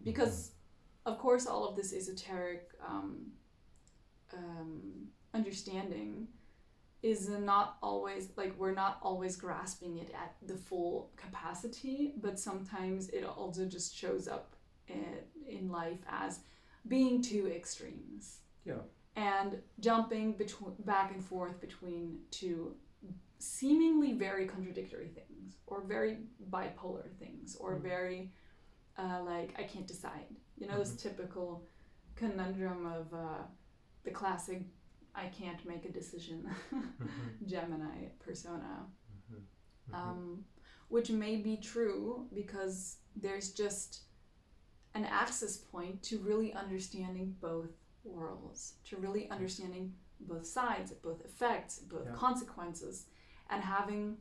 Because of course all of this esoteric understanding is not always like, we're not always grasping it at the full capacity, but sometimes it also just shows up in life as being two extremes and jumping back and forth between two seemingly very contradictory things, or very bipolar things, or very like I can't decide. You know, this typical conundrum of the classic I can't make a decision Gemini persona. Which may be true because there's just an access point to really understanding both worlds, to really understanding both sides, both effects, both consequences, and having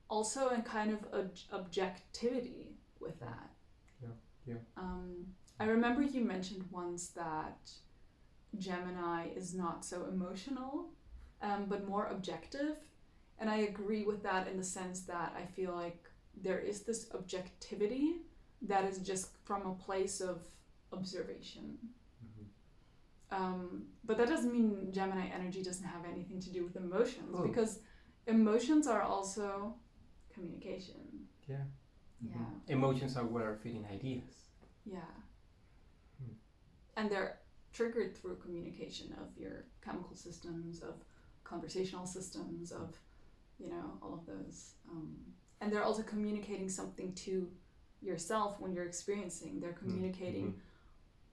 also a kind of objectivity with that. I remember you mentioned once that Gemini is not so emotional, but more objective. And I agree with that in the sense that I feel like there is this objectivity that is just from a place of observation. But that doesn't mean Gemini energy doesn't have anything to do with emotions, because emotions are also communication. Emotions are what are feeding ideas. And they're triggered through communication of your chemical systems, of conversational systems, of, you know, all of those. And they're also communicating something to yourself when you're experiencing. They're communicating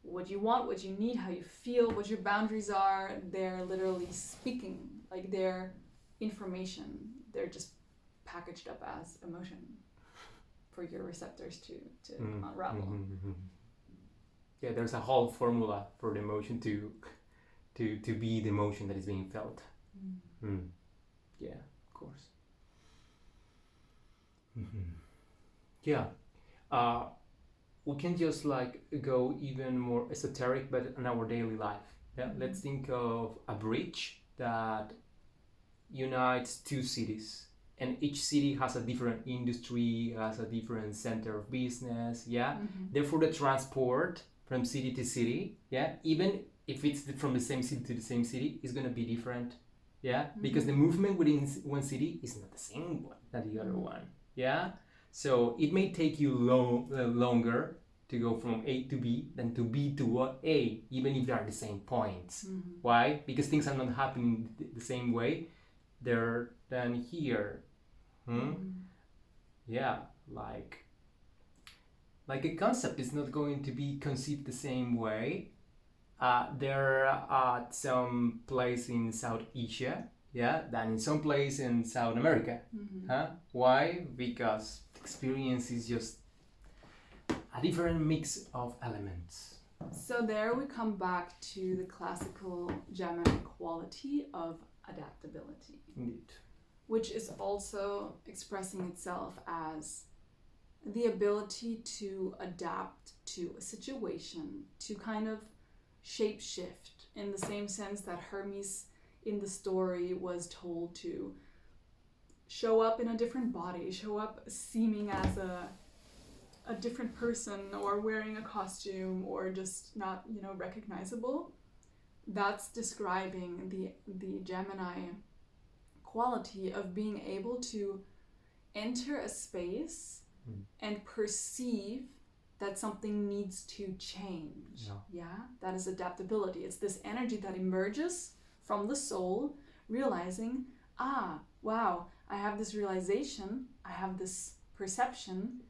what you want, what you need, how you feel, what your boundaries are. They're literally speaking, like they're information. They're just packaged up as emotion for your receptors to unravel. Yeah, there's a whole formula for the emotion to be the emotion that is being felt. Yeah, of course. Yeah. We can just like go even more esoteric, but in our daily life. Yeah, let's think of a bridge that unites two cities, and each city has a different industry, has a different center of business. Yeah, therefore the transport from city to city, even if it's from the same city to the same city, is going to be different. Because the movement within one city is not the same one than the other one. So it may take you longer to go from A to B than to B to A, even if they are the same points. Why? Because things are not happening the same way there than here. Yeah, like a concept is not going to be conceived the same way. There are some place in South Asia, than in some place in South America. Why? Because experience is just a different mix of elements. So there we come back to the classical Gemini quality of adaptability. Indeed. Which is also expressing itself as the ability to adapt to a situation, to kind of shape-shift, in the same sense that Hermes in the story was told to show up in a different body, show up seeming as a different person, or wearing a costume, or just not, recognizable. That's describing the Gemini quality of being able to enter a space and perceive that something needs to change. That is adaptability. It's this energy that emerges from the soul, realizing, wow, I have this realization, I have this perception,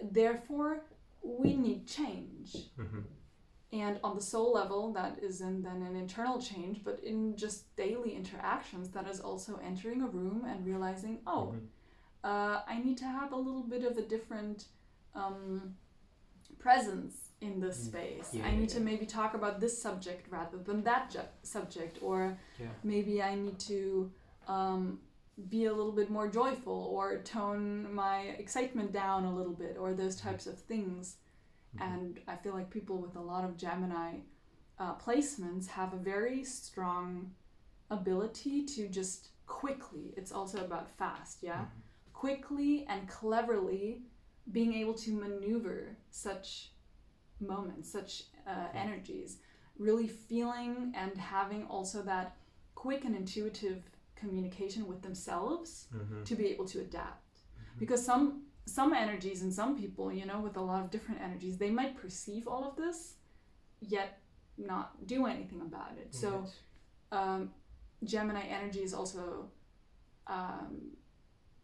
therefore we need change. And on the soul level, that isn't then an internal change, but in just daily interactions, that is also entering a room and realizing, I need to have a little bit of a different presence in this space. I need to maybe talk about this subject rather than that subject, or maybe I need to be a little bit more joyful, or tone my excitement down a little bit, or those types of things. And I feel like people with a lot of Gemini placements have a very strong ability to just quickly, it's also about fast, quickly and cleverly being able to maneuver such moments, such energies, really feeling and having also that quick and intuitive communication with themselves to be able to adapt. Because some energies and some people, with a lot of different energies, they might perceive all of this, yet not do anything about it. So Gemini energy is also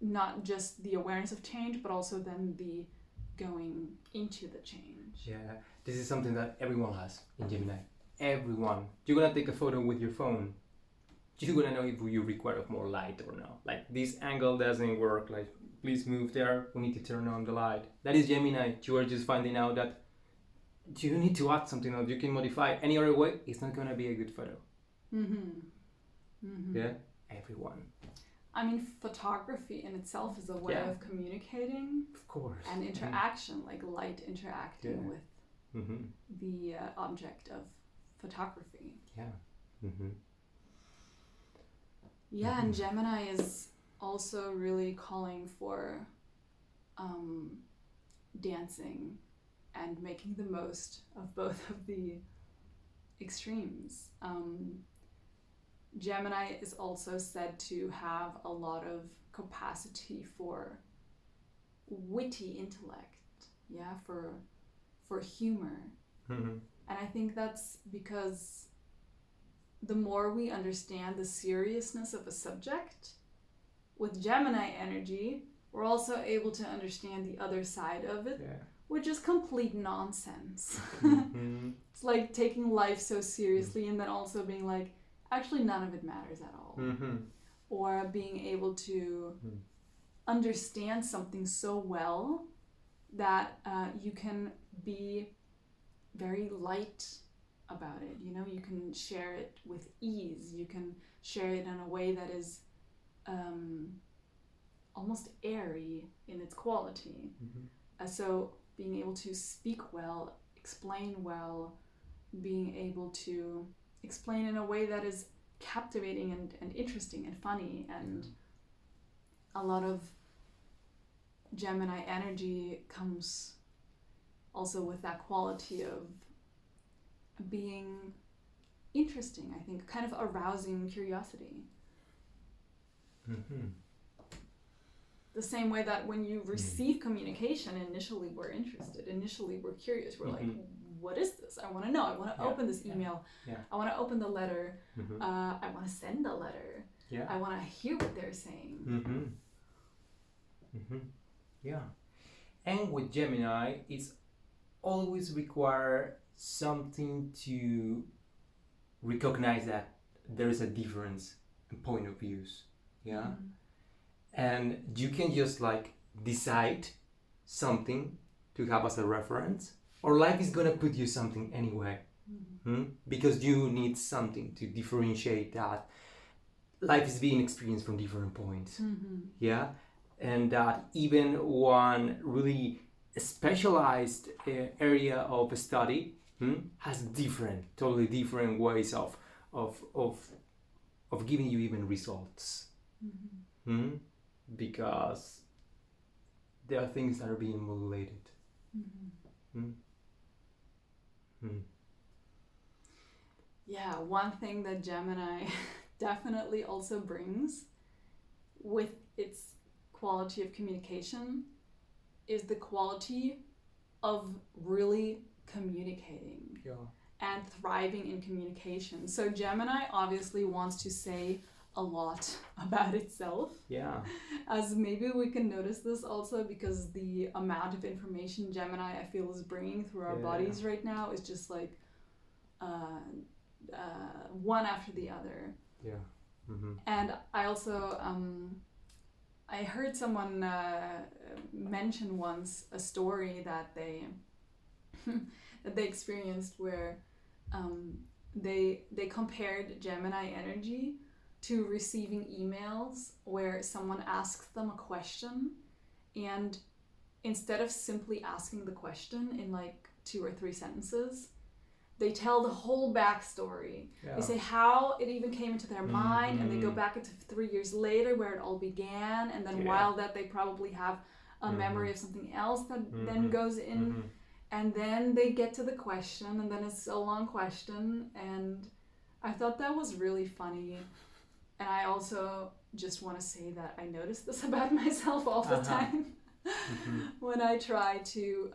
not just the awareness of change, but also then the going into the change. Yeah, this is something that everyone has in Gemini. Everyone. You're gonna take a photo with your phone. You're gonna know if you require more light or not. Like, this angle doesn't work. Like, please move there. We need to turn on the light. That is Gemini. You are just finding out that you need to add something else. You can modify any other way. It's not gonna be a good photo. Yeah, everyone. I mean, photography in itself is a way of communicating. Of course. And interaction, like light interacting with the object of photography. Yeah. Yeah, and Gemini is also really calling for dancing and making the most of both of the extremes. Gemini is also said to have a lot of capacity for witty intellect, for humor. And I think that's because the more we understand the seriousness of a subject, with Gemini energy, we're also able to understand the other side of it, which is complete nonsense. It's like taking life so seriously and then also being like, actually none of it matters at all. Or being able to understand something so well that you can be very light about it. You know, you can share it with ease. You can share it in a way that is almost airy in its quality. So being able to speak well, explain well, being able to explain in a way that is captivating and interesting and funny, and a lot of Gemini energy comes also with that quality of being interesting, I think, kind of arousing curiosity. The same way that when you receive communication, initially we're interested, initially we're curious, we're like, what is this? I want to know. I want to open this email. I want to open the letter. I want to send the letter. I want to hear what they're saying. Yeah. And with Gemini, it's always require something to recognize that there is a difference in point of views. And you can just like decide something to have as a reference, or life is gonna put you something anyway, because you need something to differentiate that life is being experienced from different points. And that even one really specialized area of study has totally different ways of giving you even results. Because there are things that are being modulated. Yeah, one thing that Gemini definitely also brings with its quality of communication is the quality of really communicating and thriving in communication. So Gemini obviously wants to say a lot about itself. As maybe we can notice this also because the amount of information Gemini, I feel, is bringing through our bodies right now is just like one after the other. And I also I heard someone mention once a story that they that they experienced where they compared Gemini energy to receiving emails where someone asks them a question, and instead of simply asking the question in like 2 or 3 sentences, they tell the whole backstory. They say how it even came into their mind, and they go back into 3 years later where it all began, and then while that they probably have a memory of something else that then goes in, and then they get to the question, and then it's a long question, and I thought that was really funny. And I also just want to say that I notice this about myself all the time. When I try to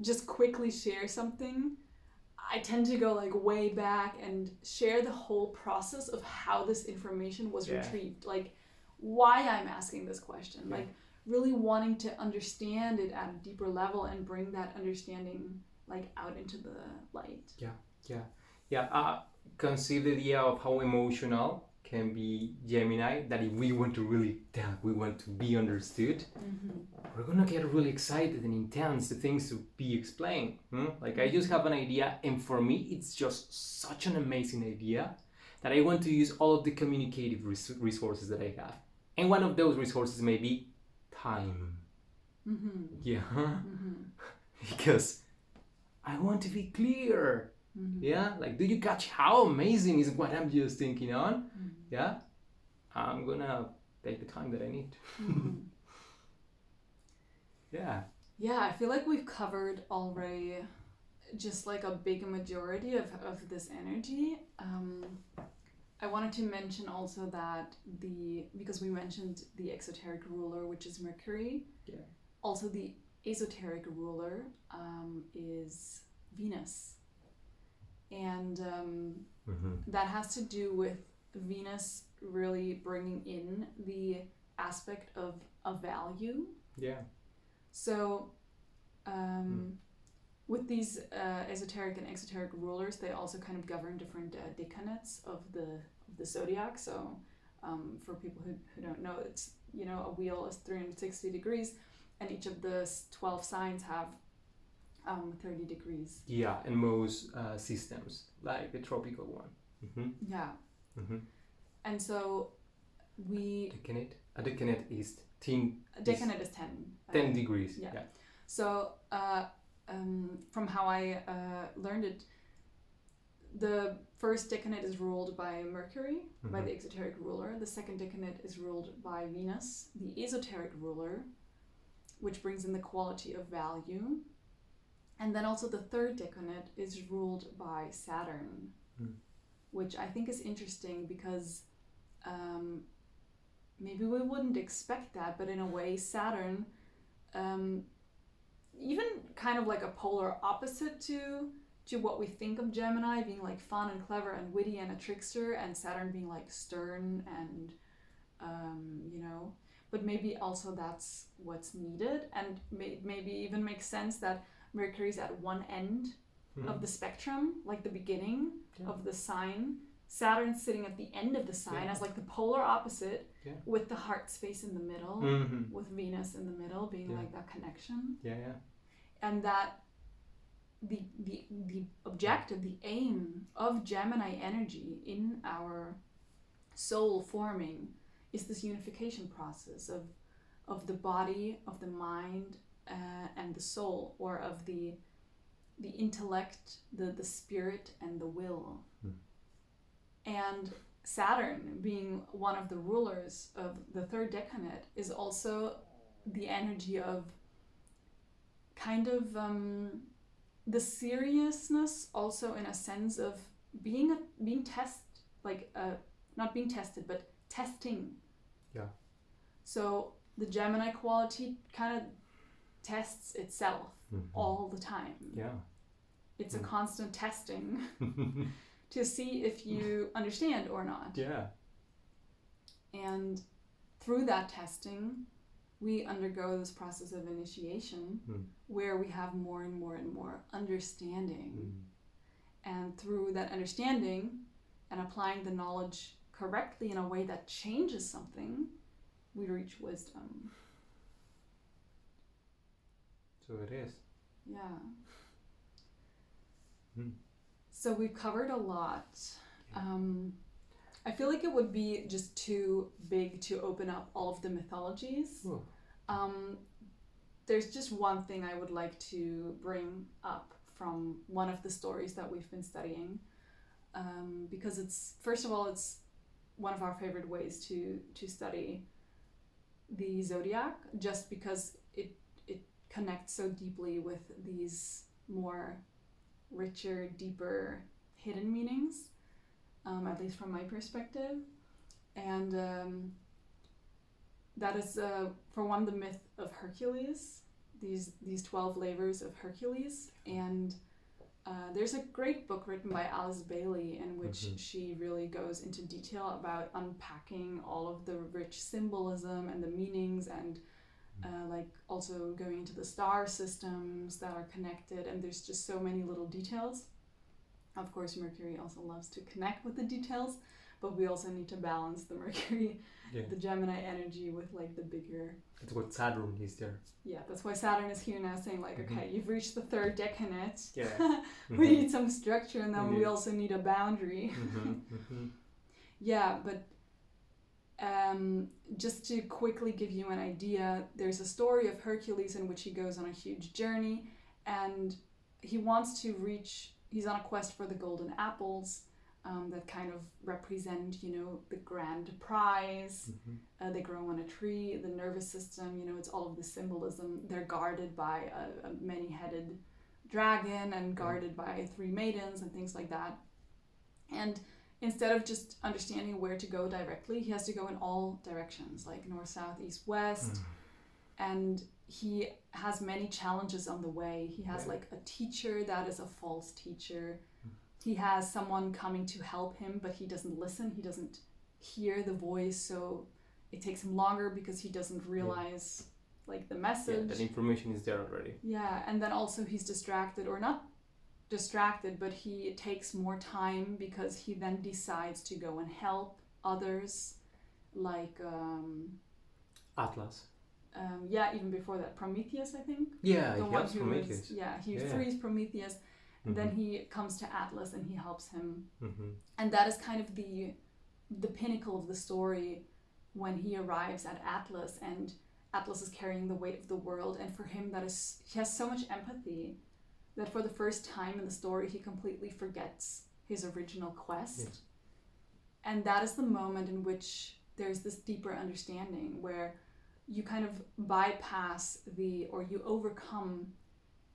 just quickly share something, I tend to go like way back and share the whole process of how this information was retrieved. Like, why I'm asking this question. Yeah. Like really wanting to understand it at a deeper level and bring that understanding like out into the light. Conceive the idea of how emotional can be Gemini, that if we want to really tell, we want to be understood, we're gonna get really excited and intense, the things to be explained. Like I just have an idea, and for me it's just such an amazing idea that I want to use all of the communicative resources that I have. And one of those resources may be time. Because I want to be clear. Like, do you catch how amazing is what I'm just thinking on? I'm gonna take the time that I need. I feel like we've covered already just like a big majority of this energy. I wanted to mention also that because we mentioned the exoteric ruler, which is Mercury. Also the esoteric ruler is Venus. And that has to do with Venus really bringing in the aspect of a value. So with these esoteric and exoteric rulers, they also kind of govern different decanates of the zodiac. So for people who don't know, it's, a wheel is 360 degrees, and each of the 12 signs have 30 degrees. And most systems, like the tropical one. And so Decanate? A decanate is 10. A decanate is 10. 10 degrees. So from how I learned it, the first decanate is ruled by Mercury, by the exoteric ruler. The second decanate is ruled by Venus, the esoteric ruler, which brings in the quality of value. And then also the third decanate is ruled by Saturn, which I think is interesting because maybe we wouldn't expect that, but in a way Saturn, even kind of like a polar opposite to what we think of Gemini, being like fun and clever and witty and a trickster, and Saturn being like stern and but maybe also that's what's needed, and maybe even makes sense that Mercury's at one end of the spectrum, like the beginning of the sign. Saturn's sitting at the end of the sign as like the polar opposite, with the heart space in the middle, with Venus in the middle being like that connection. And that the objective, the aim of Gemini energy in our soul forming is this unification process of the body, of the mind, and the soul, or of the intellect, the spirit, and the will. And Saturn, being one of the rulers of the third decanate, is also the energy of kind of the seriousness, also in a sense of being not being tested, but testing. So the Gemini quality kind of tests itself all the time. It's a constant testing to see if you understand or not. And through that testing, we undergo this process of initiation where we have more and more and more understanding. And through that understanding and applying the knowledge correctly in a way that changes something, we reach wisdom. So it is. So we've covered a lot. I feel like it would be just too big to open up all of the mythologies. There's just one thing I would like to bring up from one of the stories that we've been studying, because it's, first of all, it's one of our favorite ways to study the zodiac, just because it connects so deeply with these more richer, deeper, hidden meanings, at least from my perspective. And that is, for one, the myth of Hercules, these 12 labors of Hercules. And there's a great book written by Alice Bailey in which she really goes into detail about unpacking all of the rich symbolism and the meanings, and like also going into the star systems that are connected, and there's just so many little details. Of course, Mercury also loves to connect with the details, but we also need to balance the Mercury, the Gemini energy with like the bigger... That's what Saturn is there. Yeah, that's why Saturn is here now saying like, okay, you've reached the third decanate. Yeah. We need some structure, and then we also need a boundary. Yeah, but just to quickly give you an idea, there's a story of Hercules in which he goes on a huge journey, and he wants to reach... He's on a quest for the golden apples that kind of represent, you know, the grand prize. They grow on a tree, the nervous system, you know, it's all of the symbolism. They're guarded by a many-headed dragon and guarded by 3 maidens and things like that. And instead of just understanding where to go directly, he has to go in all directions, like north, south, east, west. And he has many challenges on the way. He has like a teacher that is a false teacher. He has someone coming to help him, but he doesn't listen. He doesn't hear the voice, so it takes him longer because he doesn't realize like the message. Yeah, that information is there already. Yeah, and then also he's distracted, or not distracted, but he takes more time because he then decides to go and help others, like Atlas. Even before that, Prometheus, I think. Yeah, the he one helps who Prometheus. he frees Prometheus, and then he comes to Atlas and he helps him. And that is kind of the pinnacle of the story when he arrives at Atlas, and Atlas is carrying the weight of the world, and for him he has so much empathy that for the first time in the story he completely forgets his original quest. And that is the moment in which there's this deeper understanding where you kind of bypass or you overcome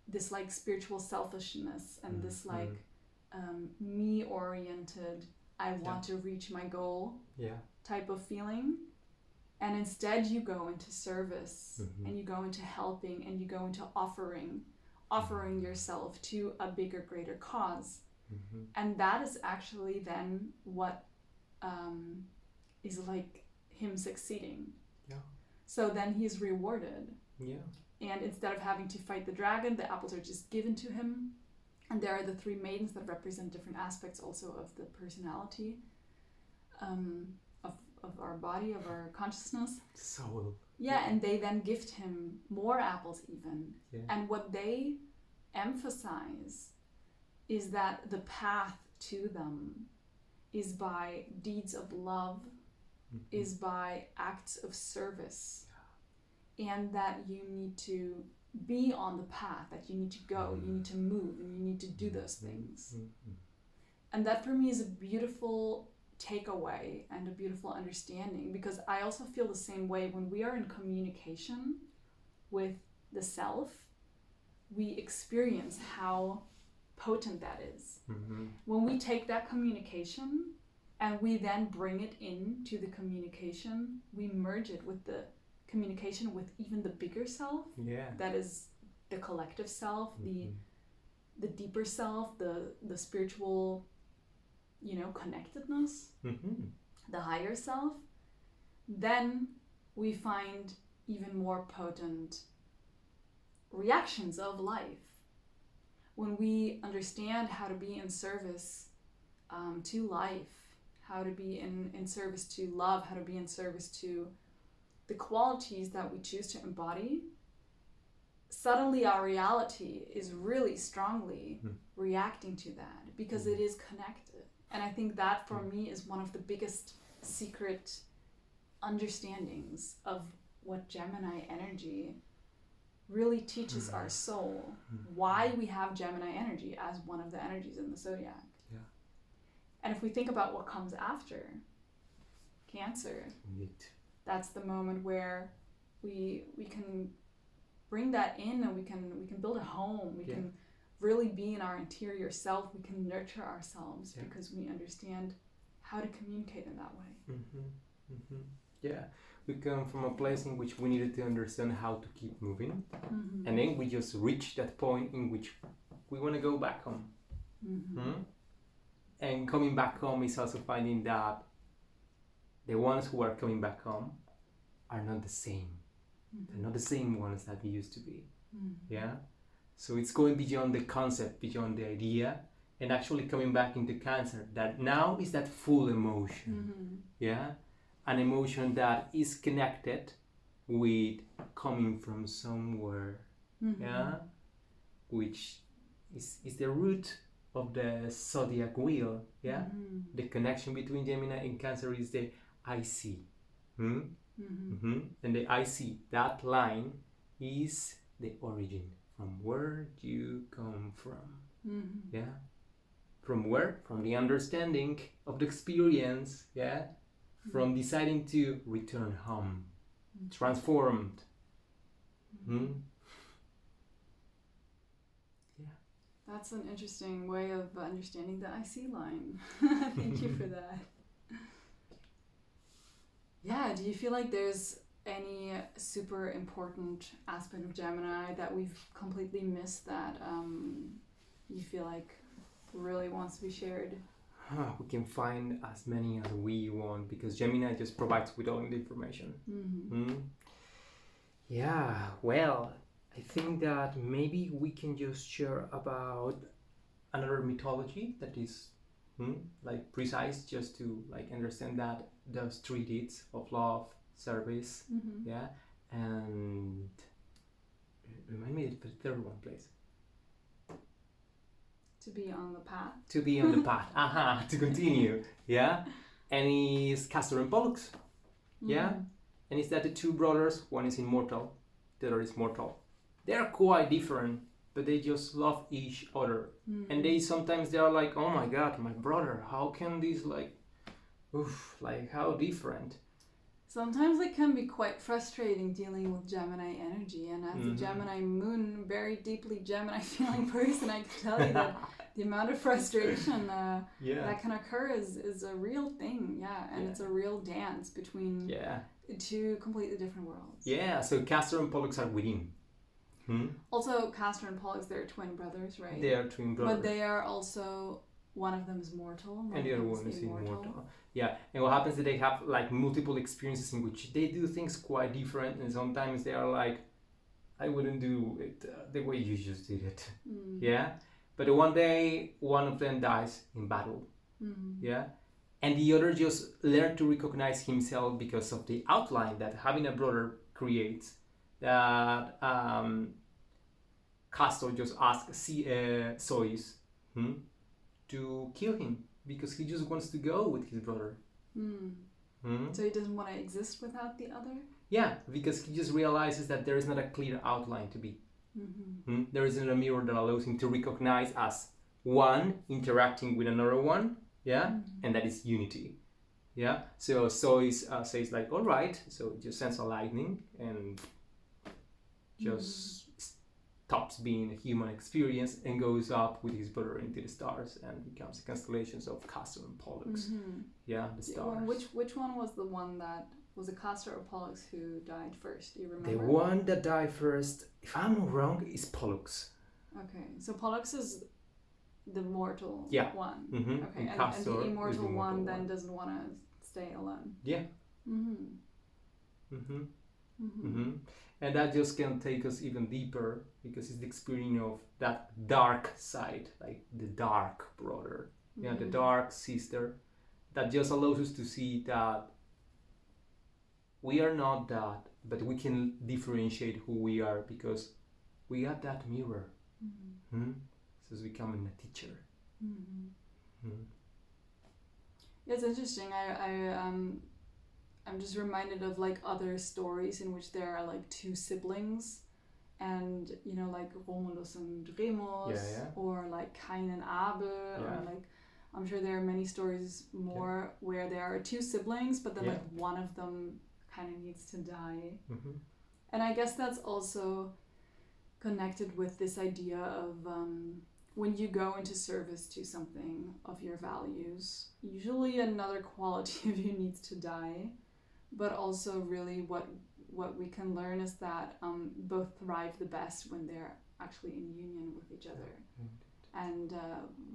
this like spiritual selfishness and this like me-oriented, I want to reach my goal type of feeling. And instead you go into service and you go into helping and you go into offering yourself to a bigger, greater cause. And that is actually then what is like him succeeding. So then he's rewarded. And instead of having to fight the dragon, the apples are just given to him. And there are the 3 maidens that represent different aspects also of the personality, of our body, of our consciousness. Soul. Yeah, and they then gift him more apples even. And what they emphasize is that the path to them is by deeds of love, is by acts of service, and that you need to be on the path, that you need to go, you need to move, and you need to do those things. And that for me is a beautiful takeaway and a beautiful understanding, because I also feel the same way when we are in communication with the self. We experience how potent that is. When we take that communication and we then bring it into the communication, we merge it with the communication with even the bigger self. That is the collective self, the deeper self, the spiritual, you know, connectedness, the higher self. Then we find even more potent reactions of life. When we understand how to be in service to life, how to be in service to love, how to be in service to the qualities that we choose to embody, suddenly our reality is really strongly reacting to that, because it is connected. And I think that for me is one of the biggest secret understandings of what Gemini energy really teaches our soul, why we have Gemini energy as one of the energies in the zodiac. And if we think about what comes after Cancer, that's the moment where we can bring that in, and we can build a home. We can really be in our interior self. We can nurture ourselves because we understand how to communicate in that way. Yeah, we come from a place in which we needed to understand how to keep moving, and then we just reach that point in which we want to go back home. And coming back home is also finding that the ones who are coming back home are not the same. They're not the same ones that they used to be. Yeah. So it's going beyond the concept, beyond the idea, and actually coming back into Cancer. That now is that full emotion. Yeah. An emotion that is connected with coming from somewhere. Yeah. Which is the root of the zodiac wheel. Yeah. The connection between Gemini and Cancer is the I see. And the I see, that line is the origin, from where you come from. Yeah. From where? From the understanding of the experience. Yeah. From deciding to return home, transformed. That's an interesting way of understanding the I see line. Thank you for that. Yeah, do you feel like there's any super important aspect of Gemini that we've completely missed that you feel like really wants to be shared? We can find as many as we want because Gemini just provides with all the information. Yeah, well, I think that maybe we can just share about another mythology that is like precise, just to like understand that those 3 deeds of love, service, yeah, and remind me of the third one, please. To be on the path. To be on the path. To continue, yeah, and it's Castor and Pollux, yeah, and it's that the 2 brothers, one is immortal, the other is mortal. They are quite different, but they just love each other. And they sometimes they are like, oh my god, my brother, how can this like how different? Sometimes it can be quite frustrating dealing with Gemini energy, and as a Gemini moon, very deeply Gemini feeling person, I can tell you that the amount of frustration that can occur is a real thing, and it's a real dance between 2 completely different worlds. Yeah, so Castor and Pollux are within. Also, Castor and Pollux, they're twin brothers, right? They are twin brothers. But they are also, one of them is mortal, and the other one is immortal. Yeah, and what happens is they have like multiple experiences in which they do things quite different, and sometimes they are like, I wouldn't do it the way you just did it. Yeah, but one day one of them dies in battle. Yeah, and the other just learn to recognize himself because of the outline that having a brother creates. That Castor just asks Zeus to kill him because he just wants to go with his brother. So he doesn't want to exist without the other? Yeah, because he just realizes that there is not a clear outline to be. There isn't a mirror that allows him to recognize as one interacting with another one, and that is unity. Yeah, so Zeus says like, all right, so just sends a lightning and just stops being a human experience and goes up with his brother into the stars and becomes the constellations of Castor and Pollux. Yeah, the stars. Which one was the one that was it, Castor or Pollux who died first? Do you remember? The one that died first, if I'm not wrong, is Pollux. Okay, so Pollux is the mortal one. Okay, and the immortal one then doesn't want to stay alone. Yeah. And that just can take us even deeper because it's the experience of that dark side, like the dark brother, the dark sister, that just allows us to see that we are not that, but we can differentiate who we are because we got that mirror. So it's becoming a teacher. It's interesting. I'm just reminded of like other stories in which there are like 2 siblings, and you know, like Romulus and Remus, or like Cain and Abel, or like I'm sure there are many stories more where there are 2 siblings, but then like one of them kind of needs to die. And I guess that's also connected with this idea of when you go into service to something of your values, usually another quality of you needs to die. But also really what we can learn is that both thrive the best when they're actually in union with each other. And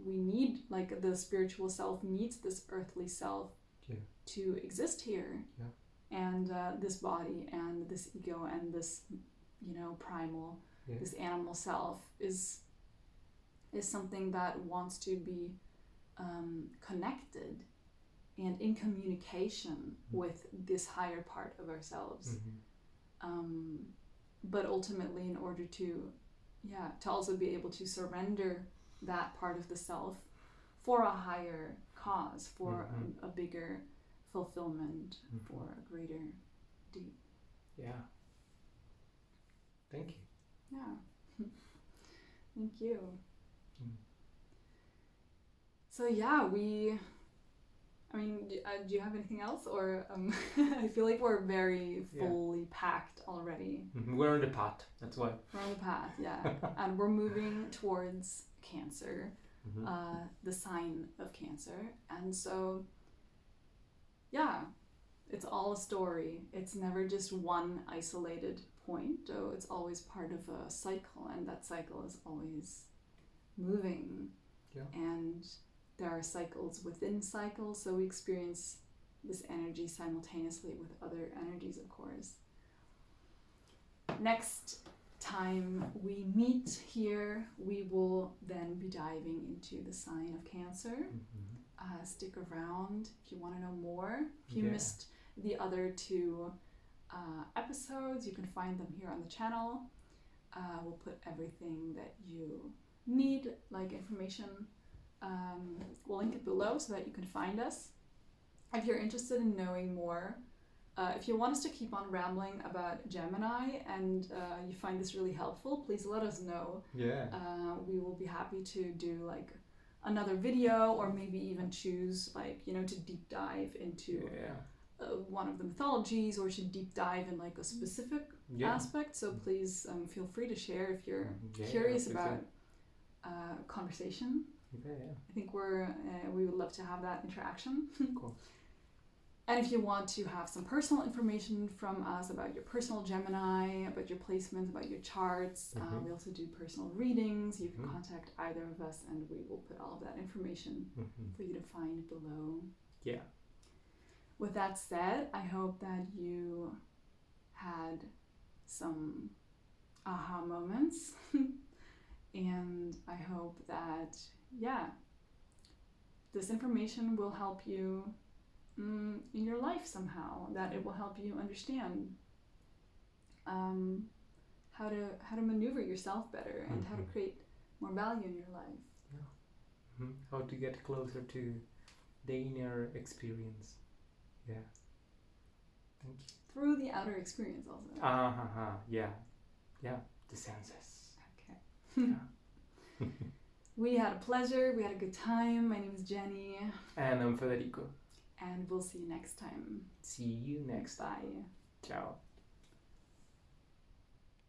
we need, like, the spiritual self needs this earthly self to exist here. And this body and this ego and this, you know, primal, this animal self is something that wants to be connected and in communication with this higher part of ourselves. But ultimately, in order to also be able to surrender that part of the self for a higher cause, for a bigger fulfillment, for a greater deep. Yeah. Thank you. Yeah. Thank you. So yeah, I mean, do you have anything else, or I feel like we're very fully packed already. We're on the path, that's why. We're on the path, yeah. And we're moving towards Cancer, the sign of Cancer. And so, yeah, it's all a story. It's never just one isolated point, though it's always part of a cycle, and that cycle is always moving. Yeah. And there are cycles within cycles, so we experience this energy simultaneously with other energies, of course. Next time we meet here, we will then be diving into the sign of Cancer. Stick around if you want to know more. If you missed the other 2 episodes, you can find them here on the channel. We'll put everything that you need, like information. We'll link it below so that you can find us. If you're interested in knowing more, if you want us to keep on rambling about Gemini and you find this really helpful, please let us know. We will be happy to do like another video, or maybe even choose, like, you know, to deep dive into one of the mythologies, or to deep dive in like a specific aspect. So please feel free to share if you're curious about conversation. I think we would love to have that interaction. Cool. And if you want to have some personal information from us about your personal Gemini, about your placements, about your charts, we also do personal readings. You can contact either of us, and we will put all of that information for you to find below. Yeah. With that said, I hope that you had some aha moments. And I hope that, this information will help you in your life somehow, that it will help you understand how to maneuver yourself better and how to create more value in your life. How to get closer to the inner experience. Thank you. Through the outer experience also. The senses. Okay. We had a pleasure. We had a good time. My name is Jenny. And I'm Federico. And we'll see you next time. See you next time. Bye. Ciao.